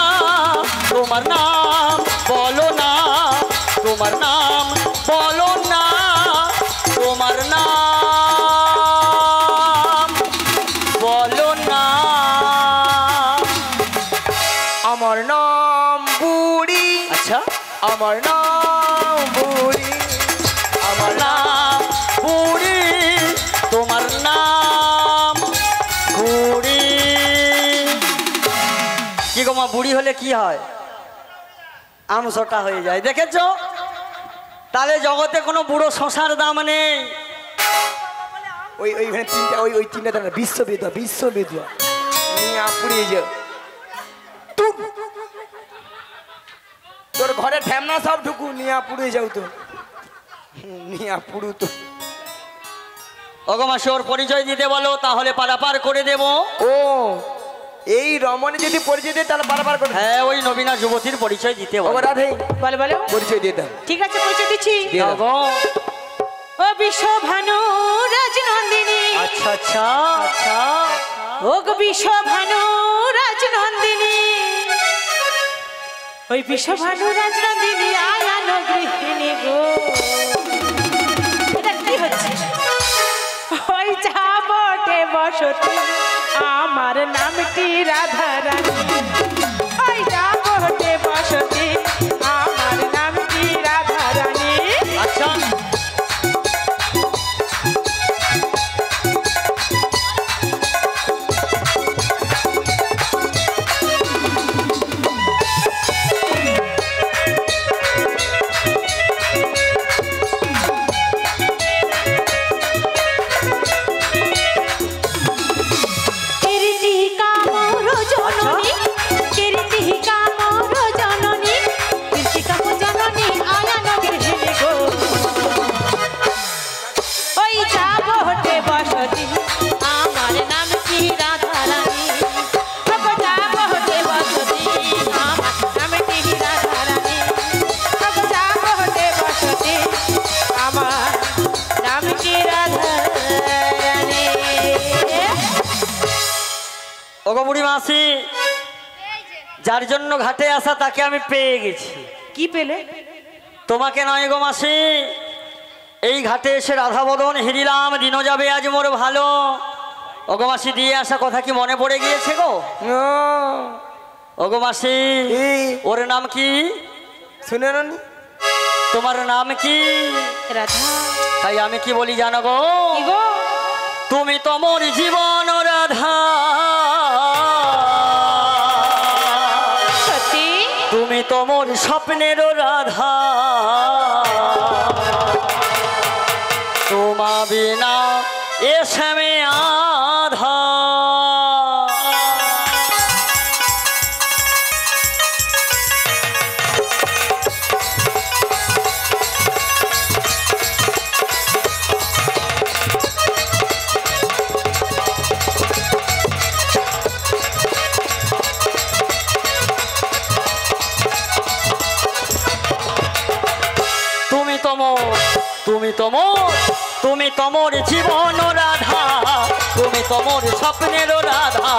তোমার নাম বলো না, তোমার নাম বলো না, তোমার নাম বলো না। আমার নাম বুড়ি, আচ্ছা আমার নাম বুড়ি, আমার নাম বুড়ি, তোমার নাম বুড়ি। কি গো মা, বুড়ি হলে কি হয়? আমসটা হয়ে যায়, দেখেছো? তাহলে জগতে কোনো বুড়ো শশার দাম নেই। ওই ওইখানে তিনটা, ওই ওই তিনটা দাঁড়া বিশ্ববিদ্যা, বিশ্ববিদ্যা নিয়ে পুড়িয়ে যাও। তোর ঘরে ঠ্যামনা সব ঢুকু নিয়ে পুড়িয়ে যাও তো, নিয়ে পুড়ু তো। অগমাসে ওর পরিচয় দিতে বলো, তাহলে পারাপার করে দেব। ও এই রমণী যদি পরিচয় দেয় তাহলে বারবার করে। হ্যাঁ, ওই নবীনা যুবতীর পরিচয় দিতে ও বলো। রাধে বলো বলো। পরিচয় দিয়ে দাও। ঠিক আছে, পরিচয় দিচ্ছি। দিয়ে দাও। গো। ও বিশ্বভানু রাজনন্দিনী, আচ্ছা আচ্ছা আচ্ছা। ও গো বিশ্বভানু রাজনন্দিনী, ওই বিশ্বভানু রাজনন্দিনী আয়ানো গৃহিণী গো। এটা কি হচ্ছে? ওই যা বটে বসতি, আমার নামটি রাধারানী। ওই যা বটে বসতি, আমার নামটি রাধারানী। আচ্ছা হতে বসতি আমার নাম কি রাধারানী ওগো যাবো হতে বসতি আমার নাম কি রাধারানী ওগো যাবো হতে বসতি আমার নাম কি রাধারানী। ওগো বুড়ি মাসি, যার জন্য ঘাটে আসা তাকে আমি পেয়ে গেছি। কি পেলে? তোমাকে নয় গো মাসি, এই ঘাটে এসে রাধাবদন হিরিলাম দিনও যাবে আজ মোর ভালো। ওগো মাসি, দিয়ে আসা কথা কি মনে পড়ে গিয়েছে গো? ওগো মাসি, ওর নাম কি শুনে রানি? তোমার নাম কি? রাধা। তাই আমি কি বলি জানো গো? কি গো? তুমি তো মোর জীবন রাধা, সত্যি? তুমি তো মোর স্বপ্নের রাধা, তোমা বিনা এসে মে আধা। তুমি তোমার জীবন রাধা, তুমি তোমার স্বপ্নের রাধা,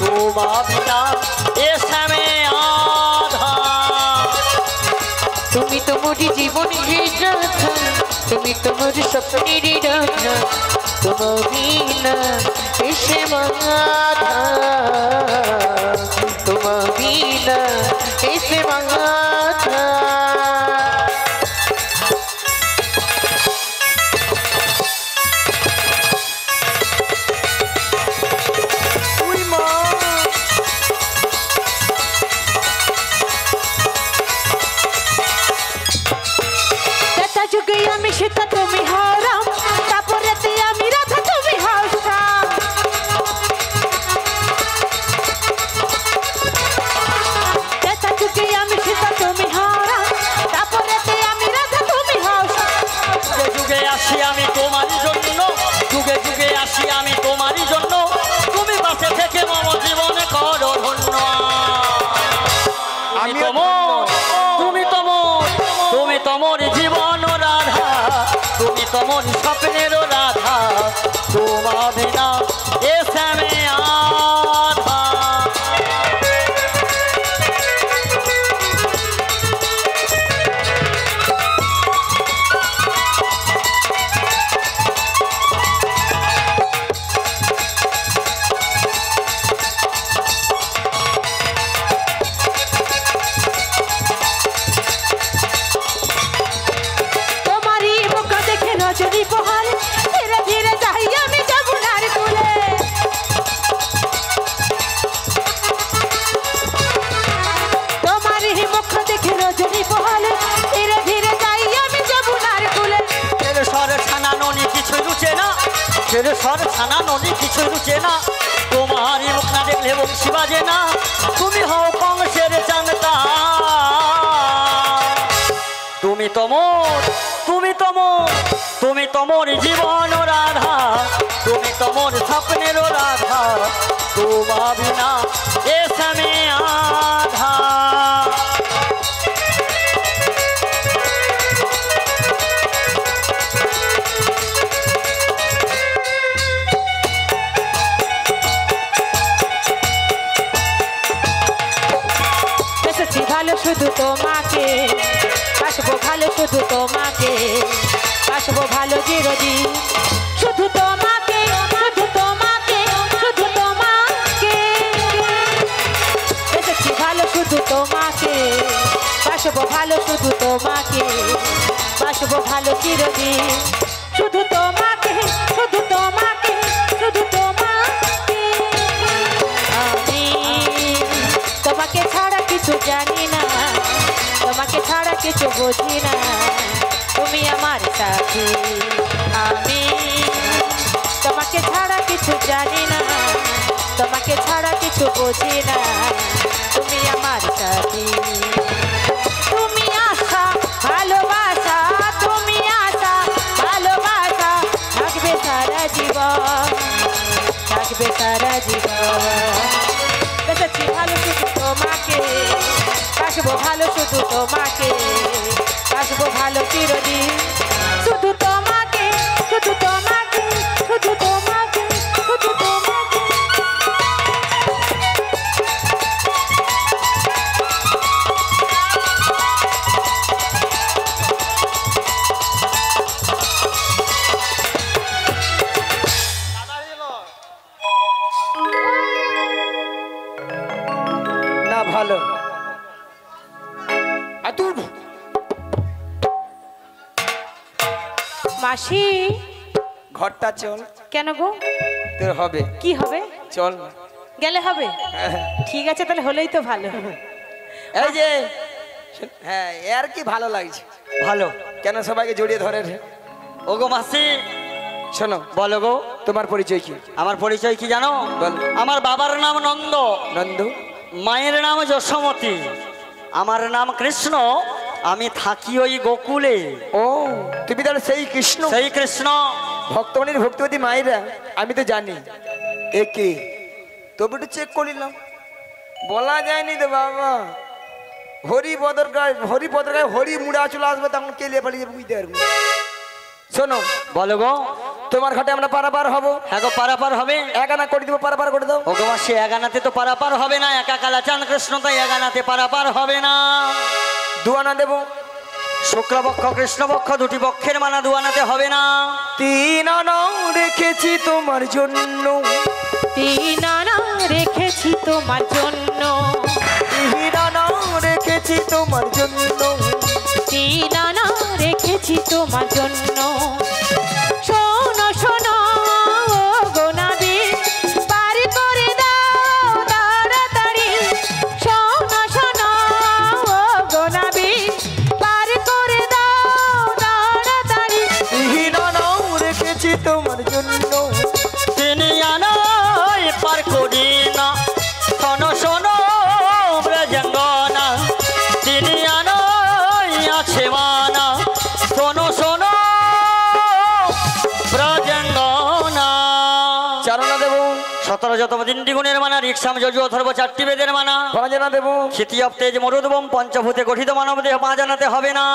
তোমা বিনা এসে মে আধা। তুমি তোমার জীবনের রাধা, তুমি তোমার স্বপ্নের রাধা, তোমা বিনা এসে মাধা, তোমা বিনা এসে মাধা। আমি সীতা তুমি হও রাম, তারপরে আমি রাধা তুমি হও শ্যাম। তেতা যুগে আমি সীতা তুমি হও রাম, তারপরে আমি রাধা তুমি হও শ্যাম। যুগে যুগে আসি আমি তোমারই জন্য, যুগে যুগে আসি আমি তোমারই জন্য, তুমি পাশে থেকে মম জীবনে করো ধন্য। তুমি তোমার জীবন রাধা, তুমি তোমার স্বপ্নের রাধা, তোমা বিনা এসে মে আধা। সর ছানা নদী কিছু রুচে না, তোমারই মুখ না দেখলে বংশী বাজে না, তুমি হও কংসের চাঁদটা। তুমি তোমার জীবন রাধা, তুমি তোমার স্বপ্নের রাধা, তোমা বিনা এসে মে আধা। ভালো শুধু তোমাকে বাসবো, ভালো শুধু তোমাকে বাসবো, ভালো চিরদিন শুধু তোমাকে, শুধু তোমাকে, শুধু তোমাকে এসেছি ভালো শুধু তোমাকে বাসবো, ভালো শুধু তোমাকে বাসবো, ভালো চিরদিন শুধু তোমাকে, শুধু তোমাকে, শুধু তোমাকে। আমি তোমাকে ছাড়া কিছু জানি না, তোমাকে ছাড়া কিছু বুঝি না, তুমি আমার সাথী। আমি তোমাকে ছাড়া কিছু জানি না, তোমাকে ছাড়া কিছু বুঝি না, তুমি আমার সাথী। তুমি আশা ভালোবাসা, তুমি আশা ভালোবাসা থাকবে সারা জীবন, থাকবে সারা জীবন। বেঁচেছি ভালো শুধু তোমাকে, বাসবো ভালো শুধু তোমাকে, বাসবো ভালো চিরদিন শুধু তোমাকে, শুধু তোমাকে, শুধু তোমাকে, শুধু তোমাকে। না ভালো মাসি ঘরটা চল, কেন গো? তোর হবে। কি হবে? চল গেলে হবে? ঠিক আছে, তাহলে হলেই তো ভালো। এই যে হ্যাঁ এর কি ভালো লাগছে? ভালো। কেন সবাইকে জড়িয়ে ধরে রে? ওগো মাসি, শোনো, বলো গো। তোমার পরিচয় কি? আমার পরিচয় কি জানো? বল। আমার বাবার নাম নন্দ, নন্দু। মায়ের নাম যশোমতী, আমার নাম কৃষ্ণ, আমি থাকি ওই গোকুলে। ও তুমি তাহলে সেই কৃষ্ণ? সেই কৃষ্ণ। ভক্তমণির ভক্তিবতী মায়েরা আমি তো জানি। এ কে? তবে একটু চেক করিলাম, বলা যায়নি তো বাবা। হরিপদর গায়ে হরি মুড়া চলে আসবে, তখন কে লে পালিয়ে বুঝতে পারবো। শোনো, বলো গো। তোমার ঘাটে আমরা পারাপার হবো। হ্যাঁ গো, পারাপার হবে। একানা করে দিব, পারাপার করে দাও। ওগো মাসি, এগানাতে তো পারাপার হবে না, একা কালাচাঁদ কৃষ্ণ তাই এগানাতে পারাপার হবে না। দুয়ানা দেবো। শুক্লপক্ষ কৃষ্ণপক্ষ দুটি পক্ষের মানা দুয়ানাতে হবে না। তিন আনা রেখেছি তোমার জন্য, তিন আনা রেখেছি তোমার জন্য, তিন আনা রেখেছি তোমার জন্য, তিন আনা রেখেছি তোমার জন্য। শোনো শোনো গো নাবিক, পার করে দাও তাড়াতাড়ি। শোনো শোনো গো নাবিক, পার করে দাও তাড়াতাড়ি। তিন আনা রেখেছি তোমার জন্য, তিনি আনাই পার করি না, শোনো শোনো ব্রজঙ্গনা, তিনি আনাই আছে মানা, শোনো শোনো ব্রজঙ্গনা। চারণা দেবো। 17 যতম তিনটি গুণের মানা, রিক্সাম যজু অথর্ব 4টি বেদের মানা, পাঁচনা দেবো। ক্ষিতিয়ব তেজ মরুদবম পঞ্চভূতে গঠিত মানব দেহ পা জানাতে হবে না।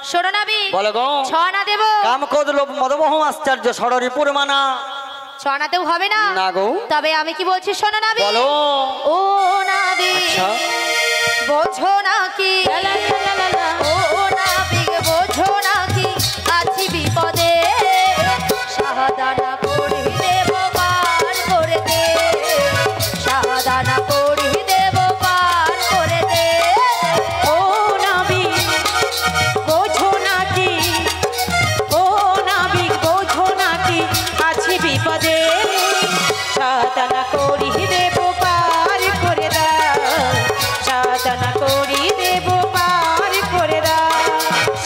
শোনো নাবি, বলো গো। 6 আনা দেব। কাম ক্রোধ লোভ মদমোহ আশ্চর্য ষড়রিপুর মানা। 6 আনাতেও হবে না। না গো। তবে আমি কি বলছি শোনো নাবি। বলো। ও নাবি, আচ্ছা। বোঝো নাকি, ও নাবি বোঝো নাকি, আছি বিপদে, সাহাদানা করি দেব পার করে দে, সাহাদানা করি দেব পার করে দে। ও নাবিক বোঝো নাকি, ও নাবিক বোঝো নাকি, আছি বিপদে, সাধনা করি দেব পার করে দাও, সাধনা করি দেব পার করে দাও।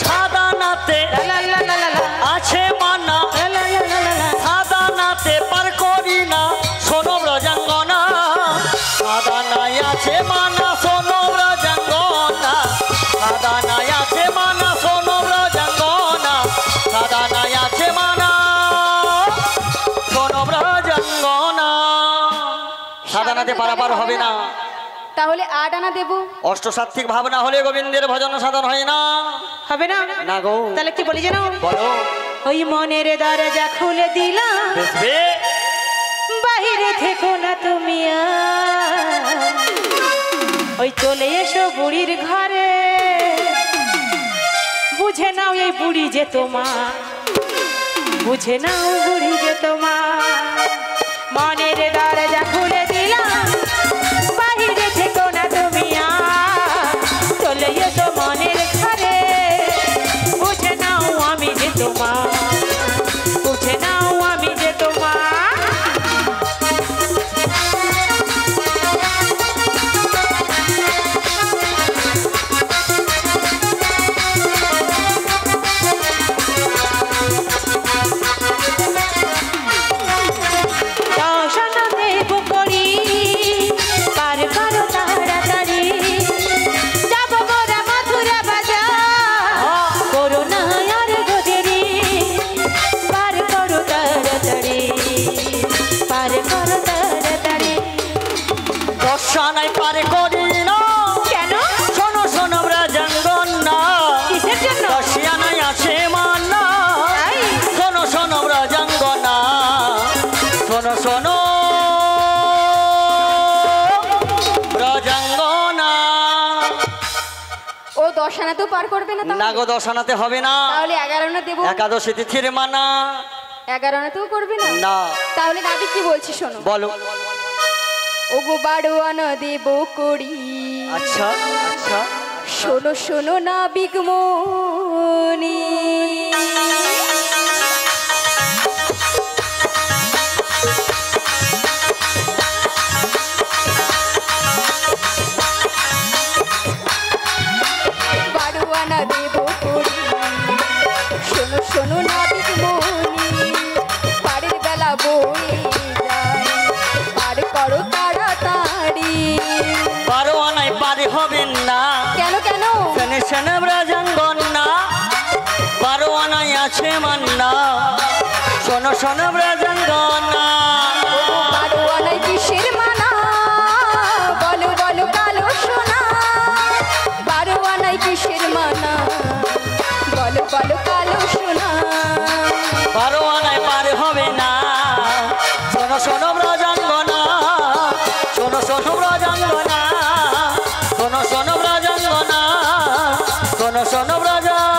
সাদানাতে লা লা লা লা লা, আছে মানা, লা লা লা লা লা লা। সাদানাতে পার করি না, শোনো ব্রজাঙ্গনা, সাদানায় আছে মানা, শোনো ব্রজাঙ্গনা, সাদানায় আছে মানা, শোনো ব্রজাঙ্গনা, সাদানায় আছে মানা, শোনো ব্রজাঙ্গনা। সাদানাতে পারাপার হবে না। তাহলে 8 আনা দেব। অষ্টসাত্ত্বিক ভাবনা হলে গোবিন্দের ভজন সাধন হয় না। হবে না? না গো। তাহলে কি বলি জানো? বলো। ওই মনের দরজা খুলে দিলাম, বেসবে। বাহিরে থেকো না তুমি আর। ওই চলে এসো বুড়ির ঘরে, বুঝে নাও এই বুড়ি যে তোমার, বুঝে নাও বুড়ি যে তোমার। মনের দরজা খুলে দিলাম, বাহিরে থেকো না তুমি আর। চলে এসো মনের ঘরে, বুঝে নাও আমি যে তোমার, বুঝে নাও আমি যে তোমার। দর্শন দেব করি, পার করো তাড়াতাড়ি, যাব মোরা মথুরা বাজার, করো না আর গো দেরি। পারে করো তাড়াতাড়ি। দশানায় পারে করি না কেন? শোনো শোনো ব্রাজাঙ্গন না কিসের জন্য? দশিয়ানায় আছে মান্না তাই? শোনো শোনো ব্রাজাঙ্গন না শোনো শোনো ব্রাজাঙ্গনা। ও 10 আনা তো পার করবে না না তাহলে? গো দশানাতে হবে না, তাহলে 11 আনা দেবো। একাদশী তিথির মানা 11 আনাতেও করবে না? না। তাহলে নাবিক কি বলছি শোনো। বলো। ও গো 12 আনা দেব করি। আচ্ছা আচ্ছা শোনো শোনো নাবিক মনি, বারোয়ানা দেব করি। শোনো শোনো নাবিক মনি, পাড়ের বেলা বয়ে যায়, পার করো তাড়াতাড়ি। 12 আনায় পারে হবেন না কেন কেন? শোনে শোনো ব্রাজাঙ্গন না 12 আনায় আছে মান্না শোনো শোনো ব্রাজাঙ্গন না। বারোয়ানায় কিসের মানা? বলো বলো কালো সোনা, বারোয়ানায় কিসের মানা? বলো বলো কালো সোনা। 12 আনায় পারে হবে না শোনো শোনো ব্রাজাঙ্গনা শোনো শোনো ব্রাজাঙ্গনা শোনো শোনো ব্রাজাঙ্গনা শোনো শোনো ব্রাজাঙ্গনা।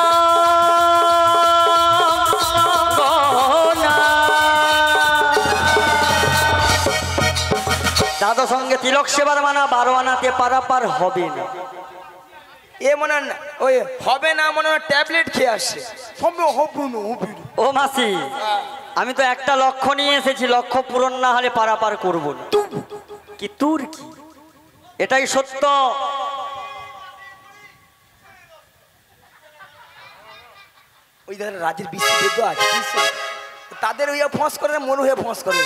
দাদা সঙ্গে তিলক সেবার মানা 12 আনাতে পারাপার হবে না। এ মনে হয় না, ওই হবে না মনে হয় ট্যাবলেট খেয়ে আসছে। ও মাসি আমি তো একটা লক্ষ্য নিয়ে এসেছি, লক্ষ্য পূরণ না হলে পারাপার করব না। কি তোর কি? এটাই সত্য। ওই ধর রাজের বৃষ্টি তো আছে, তাদের ওই ফোঁস করে মন হয়ে ফোঁস করে।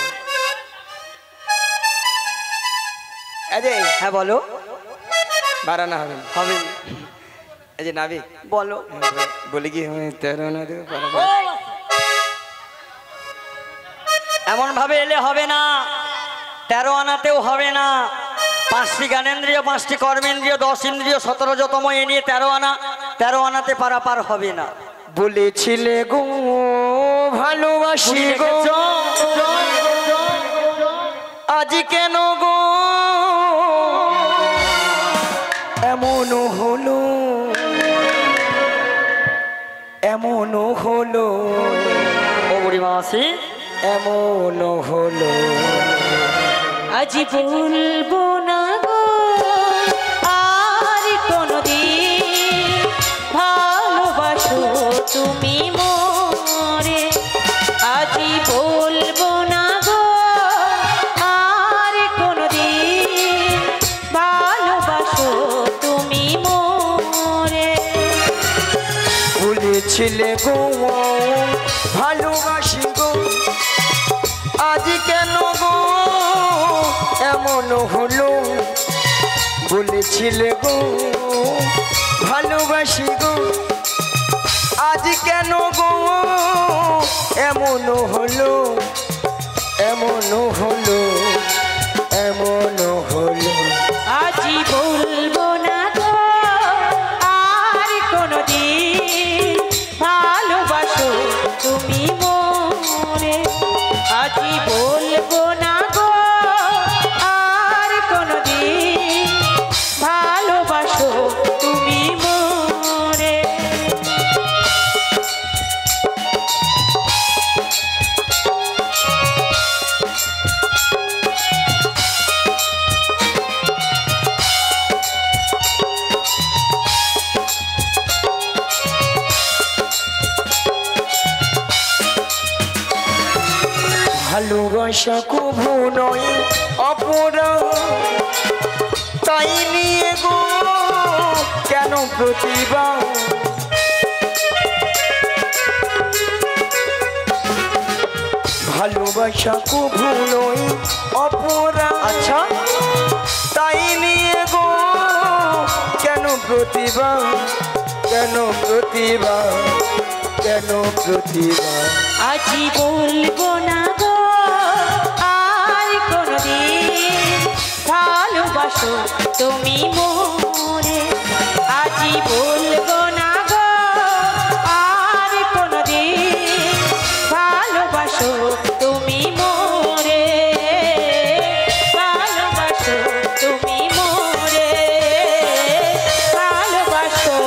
আরে হ্যাঁ বলো। বাড়ানো হবে না। হবে না। এই যে নাবিক বলো। বলি কি 13 আনা দেবো এমন ভাবে এলে হবে না, 13 আনাতেও হবে না। 5টি জ্ঞানেন্দ্রিয় 5টি কর্মেন্দ্রিয় 10 ইন্দ্রিয় 17 যতম এ নিয়ে 13 আনাতে পারাপার হবে না। বলেছিলে গো ভালোবাসি গো আজ কেন গো এমন হলো এমন হলো ও বুড়ি মাসি এমন হলো। আজি বলবো না গো আর কোনদিন, ভালোবাসো তুমি মোরে। আজি বলবো না গো আর কোনদিন, ভালোবাসো তুমি মোরে। বলেছিলে গো ভালোবাসি গো আজ কেন গো এমন হলো। বলেছিলে গো ভালোবাসি গো আজ কেন গো এমন হলো এমন হলো এমন হলো। আজি বলবো না গো আর কোনদিন, ভালোবাসো তুমি মোরে। আজি বলবো না গো আর কোনদিন, ভালোবাসো তুমি মোরে। ভালোবাসা কভু নয় অপরাধ, তাই নিয়ে গো কেন প্রতিবাদ। ভালোবাসা কভু নয় অপরাধ, আচ্ছা তাই নিয়ে গো কেন প্রতিবাদ কেন প্রতিবাদ কেন প্রতিবাদ। আজি বলবো না গো তুমি মোরে আজি বলবো না গো আর কোনদিন ভালোবাসো তুমি মোরে ভালোবাসো তুমি মোরে ভালোবাসো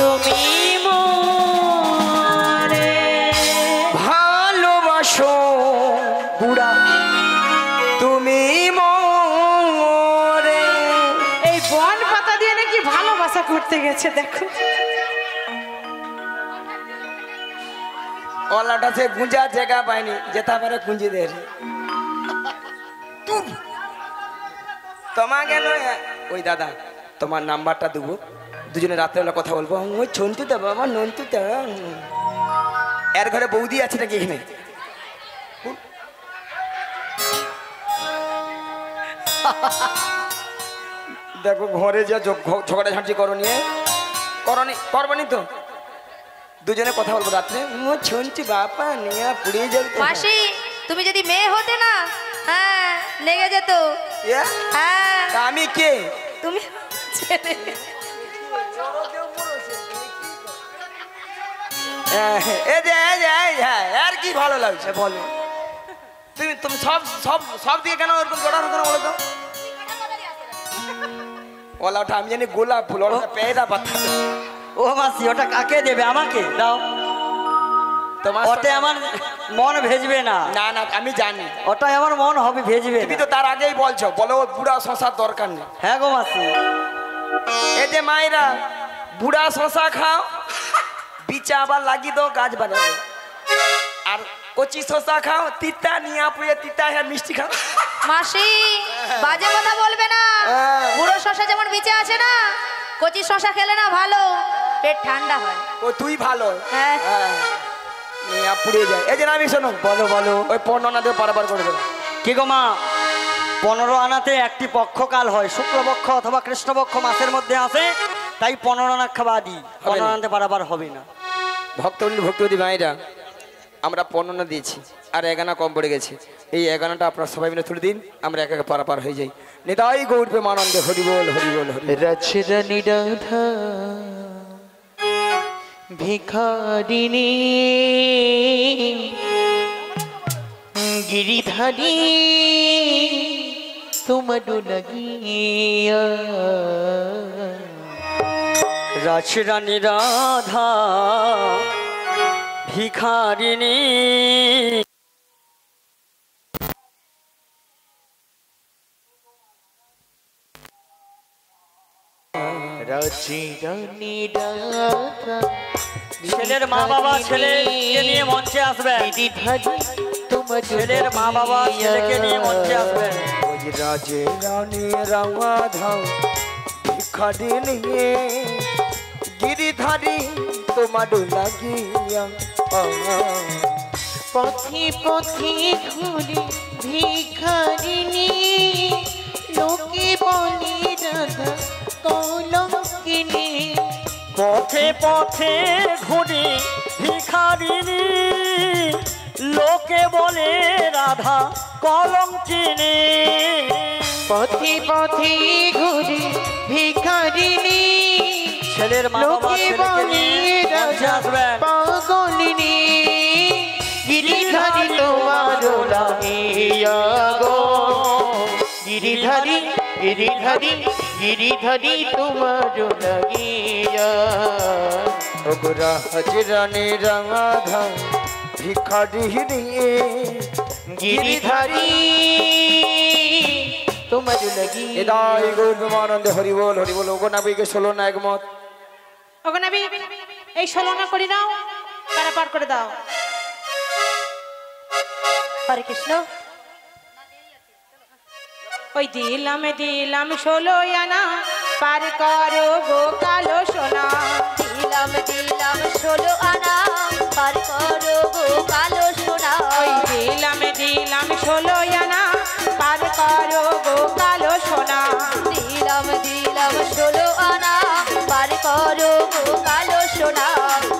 তুমি মোরে ভালোবাসো বুড়া তুমি মোরে। এই বন পাতা দিয়ে নাকি ভালোবাসা করতে গেছে দেখো। ওলাটা সে গুঁজা জায়গা পায়নি যেতে পারে কুঞ্জিদের তোমাকে নয় ওই দাদা তোমার নাম্বারটা দেবো দুজনে রাত্রেবেলা কথা বলবো। ওই ছন্তু দেবো আমার নন্তু এর ঘরে বৌদি আছে নাকি এখানে? দেখো ঘরে যা ঝগড়া ঝাঁটি করনি তো দুজনে কথা বলবো রাত্রে। শুনছি বাপা নিয়ে পুড়িয়ে যাবে। মাসি তুমি যদি মেয়ে হতে না, হ্যাঁ লেগে যেত। হ্যাঁ তা আমি কে? তুমি ছেলে। আর কি ভালো লাগছে বলো? তুমি সব দিকে কেন ওরকম জড়া কেন বলো তো? ওলাটা আমি জানি গোলাপ ফুল, ওটা পেয়েরা পাতা। ও মাসি ওটা কাকে দেবে? আমাকে দাও। তোমার ওতে আমার মন ভেজবে না। না না আমি জানি ওটাই আমার মন হবে ভেজবে তুমি না। তো তার আগেই বলছো, বলো ওর বুড়া শশার দরকার নেই। হ্যাঁ গো মাসি, এই যে মায়েরা বুড়া শশা খাও, বিচা আবার লাগি দাও গাছ বানাবে। আর কচি শশা খাও, তিতা নিয়ে পুয়ে তিতা হ্যাঁ মিষ্টি খাও। মাসি বাজে কথা বলবে না। বুড়ো শশা যেমন বিচে আছে না, কচি শশা খেলে না ভালো, পেট ঠান্ডা হয়। ও তুই ভালো হ্যাঁ নিয়ে পুড়িয়ে যায়। এই যে আমি শোনো, বলো বলো। ওই পণ্যনা দিয়ে পারাবার করে দেবো। কি গো মা, 15 আনাতে একটি পক্ষকাল হয়, শুক্লপক্ষ অথবা কৃষ্ণপক্ষ মাসের মধ্যে আসে, তাই 15 আনা খাওয়া দিই। 15 আনাতে পারাবার হবে না। ভক্তবতী ভাইরা আমরা পণ্যনা দিয়েছি আর 1 আনা কম পড়ে গেছে। এই 1 আনাটা আপনারা সবাই মিলে তুলে দিন, আমরা একা পারাপার হয়ে যাই। নিতাই গৌর প্রেমানন্দে হরি বল হরি বল হরি। রাজরানী রাধা ভিখারিণী গিরিধারী তোমার লাগিয়া রাজরানী রাধা ভিখারিণী রাজরানী রাধা ছেলের মা বাবা ছেলেকে নিয়ে মঞ্চে আসবেন। গিরিধারী তোমার ছেলের মা বাবা ছেলেকে নিয়ে মঞ্চে আসবেন। ওই রাজে রানী রাধা ভিখারিণী গিরিধারী তোমার লাগিয়া পথে পথে ঘুরে ভিখারিণী লোকে বলে রাধা কলঙ্কিনী। পথে পথে ঘুরি ভিখারিণী লোকে বলে রাধা কলঙ্কিনী। পথে পথে ঘুরে ভিখারিণী ছেলের মা বাবা লোকে ছেলেকে বলে নিয়ে মঞ্চে রাধা আসবেন। পাগলিনী। গিরিধারী তোমার লাগিয়া গো গিরিধারী গিরিধারী গিরিধারী তোমার লাগিয়া। রাজরানী রাধা ভিখারিণী গিরিধারী তোমার লাগিয়া। নিতাই গৌর প্রেমানন্দে হরি বল হরি বল। ওগো নাবিকে 16 না একমত। ওগো নবী এই 16 না করে দাও, পারাপার করে দাও। হরে কৃষ্ণ। ওই দিলাম 16 আনা পার করো গো কালো সোনা। দিলাম 16 আনা পার করো গো কালো সোনা। ওই দিলাম 16 আনা পার করো গো কালো সোনা। দিলাম 16 আনা পার করো গো কালো সোনা।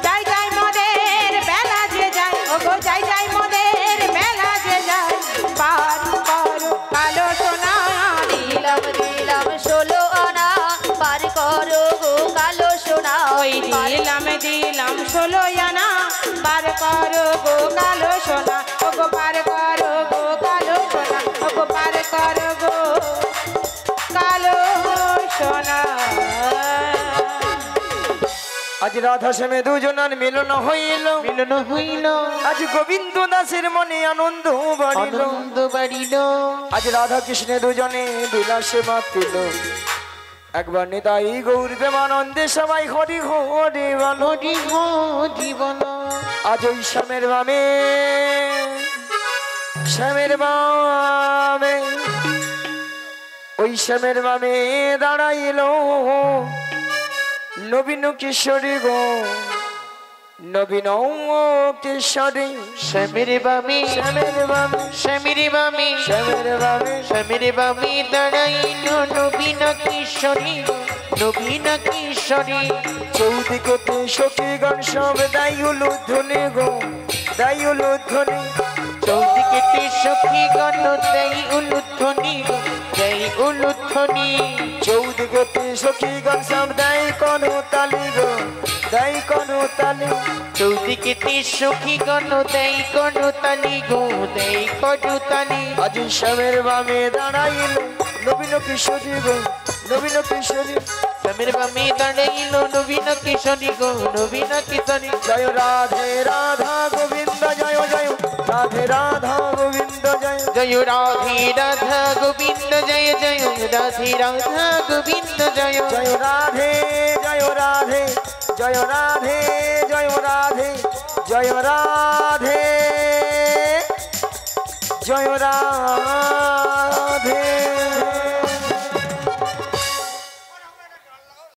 যাই যাই মদের বেলা যে যায়, ওগো যাই যাই মদের বেলা যে যায়, পার করো কালো সোনা দিলাম 16 আনা পার করো গো কালো সোনা ও গো পার করো গো কালো সোনা ও গো পার করো গো কালো সোনা আজ রাধা শ্যামে দুজনের মিলন হইল মিলন হইল আজ গোবিন্দ দাসের মনে আনন্দ বাড়িল আনন্দ বাড়িল আজ রাধা কৃষ্ণ দুজনে বিলাসে মাতিল একবার নিতাই গৌর প্রেমানন্দে সবাই হরি হরি বল হরি হো জীবন আজ ওই শ্যামের বামে শ্যামের বামে ওই শ্যামের বামে দাঁড়াইল নবীন কিশোরী গো নবীন কিশোরী শ্যামের বামে শ্যামের বামে শ্যামের বামে শ্যামের বামে শ্যামের বামে দাঁড়াইল নবীন কিশোরী নবীন কিশোরী চৌদিকে সখীগণ সব দায়ুল ধ্বনি গো দায়ুল ধ্বনি চৌদিকে সখী গণ দেই উলুধ্বনি দেই উলুধ্বনি চৌদিকে সখীগণ সব দায় কোনো তালি গো দায় কোনো তালি চৌদিকে সখী গণ দেই কোনো তালি গো দেই কোনো তালি আজ শ্যামের বামে দাঁড়াইল নবীন কিশোরী গো নবীন কিশোরী শ্যামের বামে দাঁড়াইল নবীন কিশোরী গো নবীন কিশোরী জয় রাধে রাধা গোবিন্দ জয় জয় রাধে রাধা গোবিন্দ জয় জয় রাধে রাধা গোবিন্দ জয় জয় রাধে রাধা গোবিন্দ জয় জয় রাধে জয় রাধে জয় রাধে জয় রাধে জয় রাধে জয় রাধে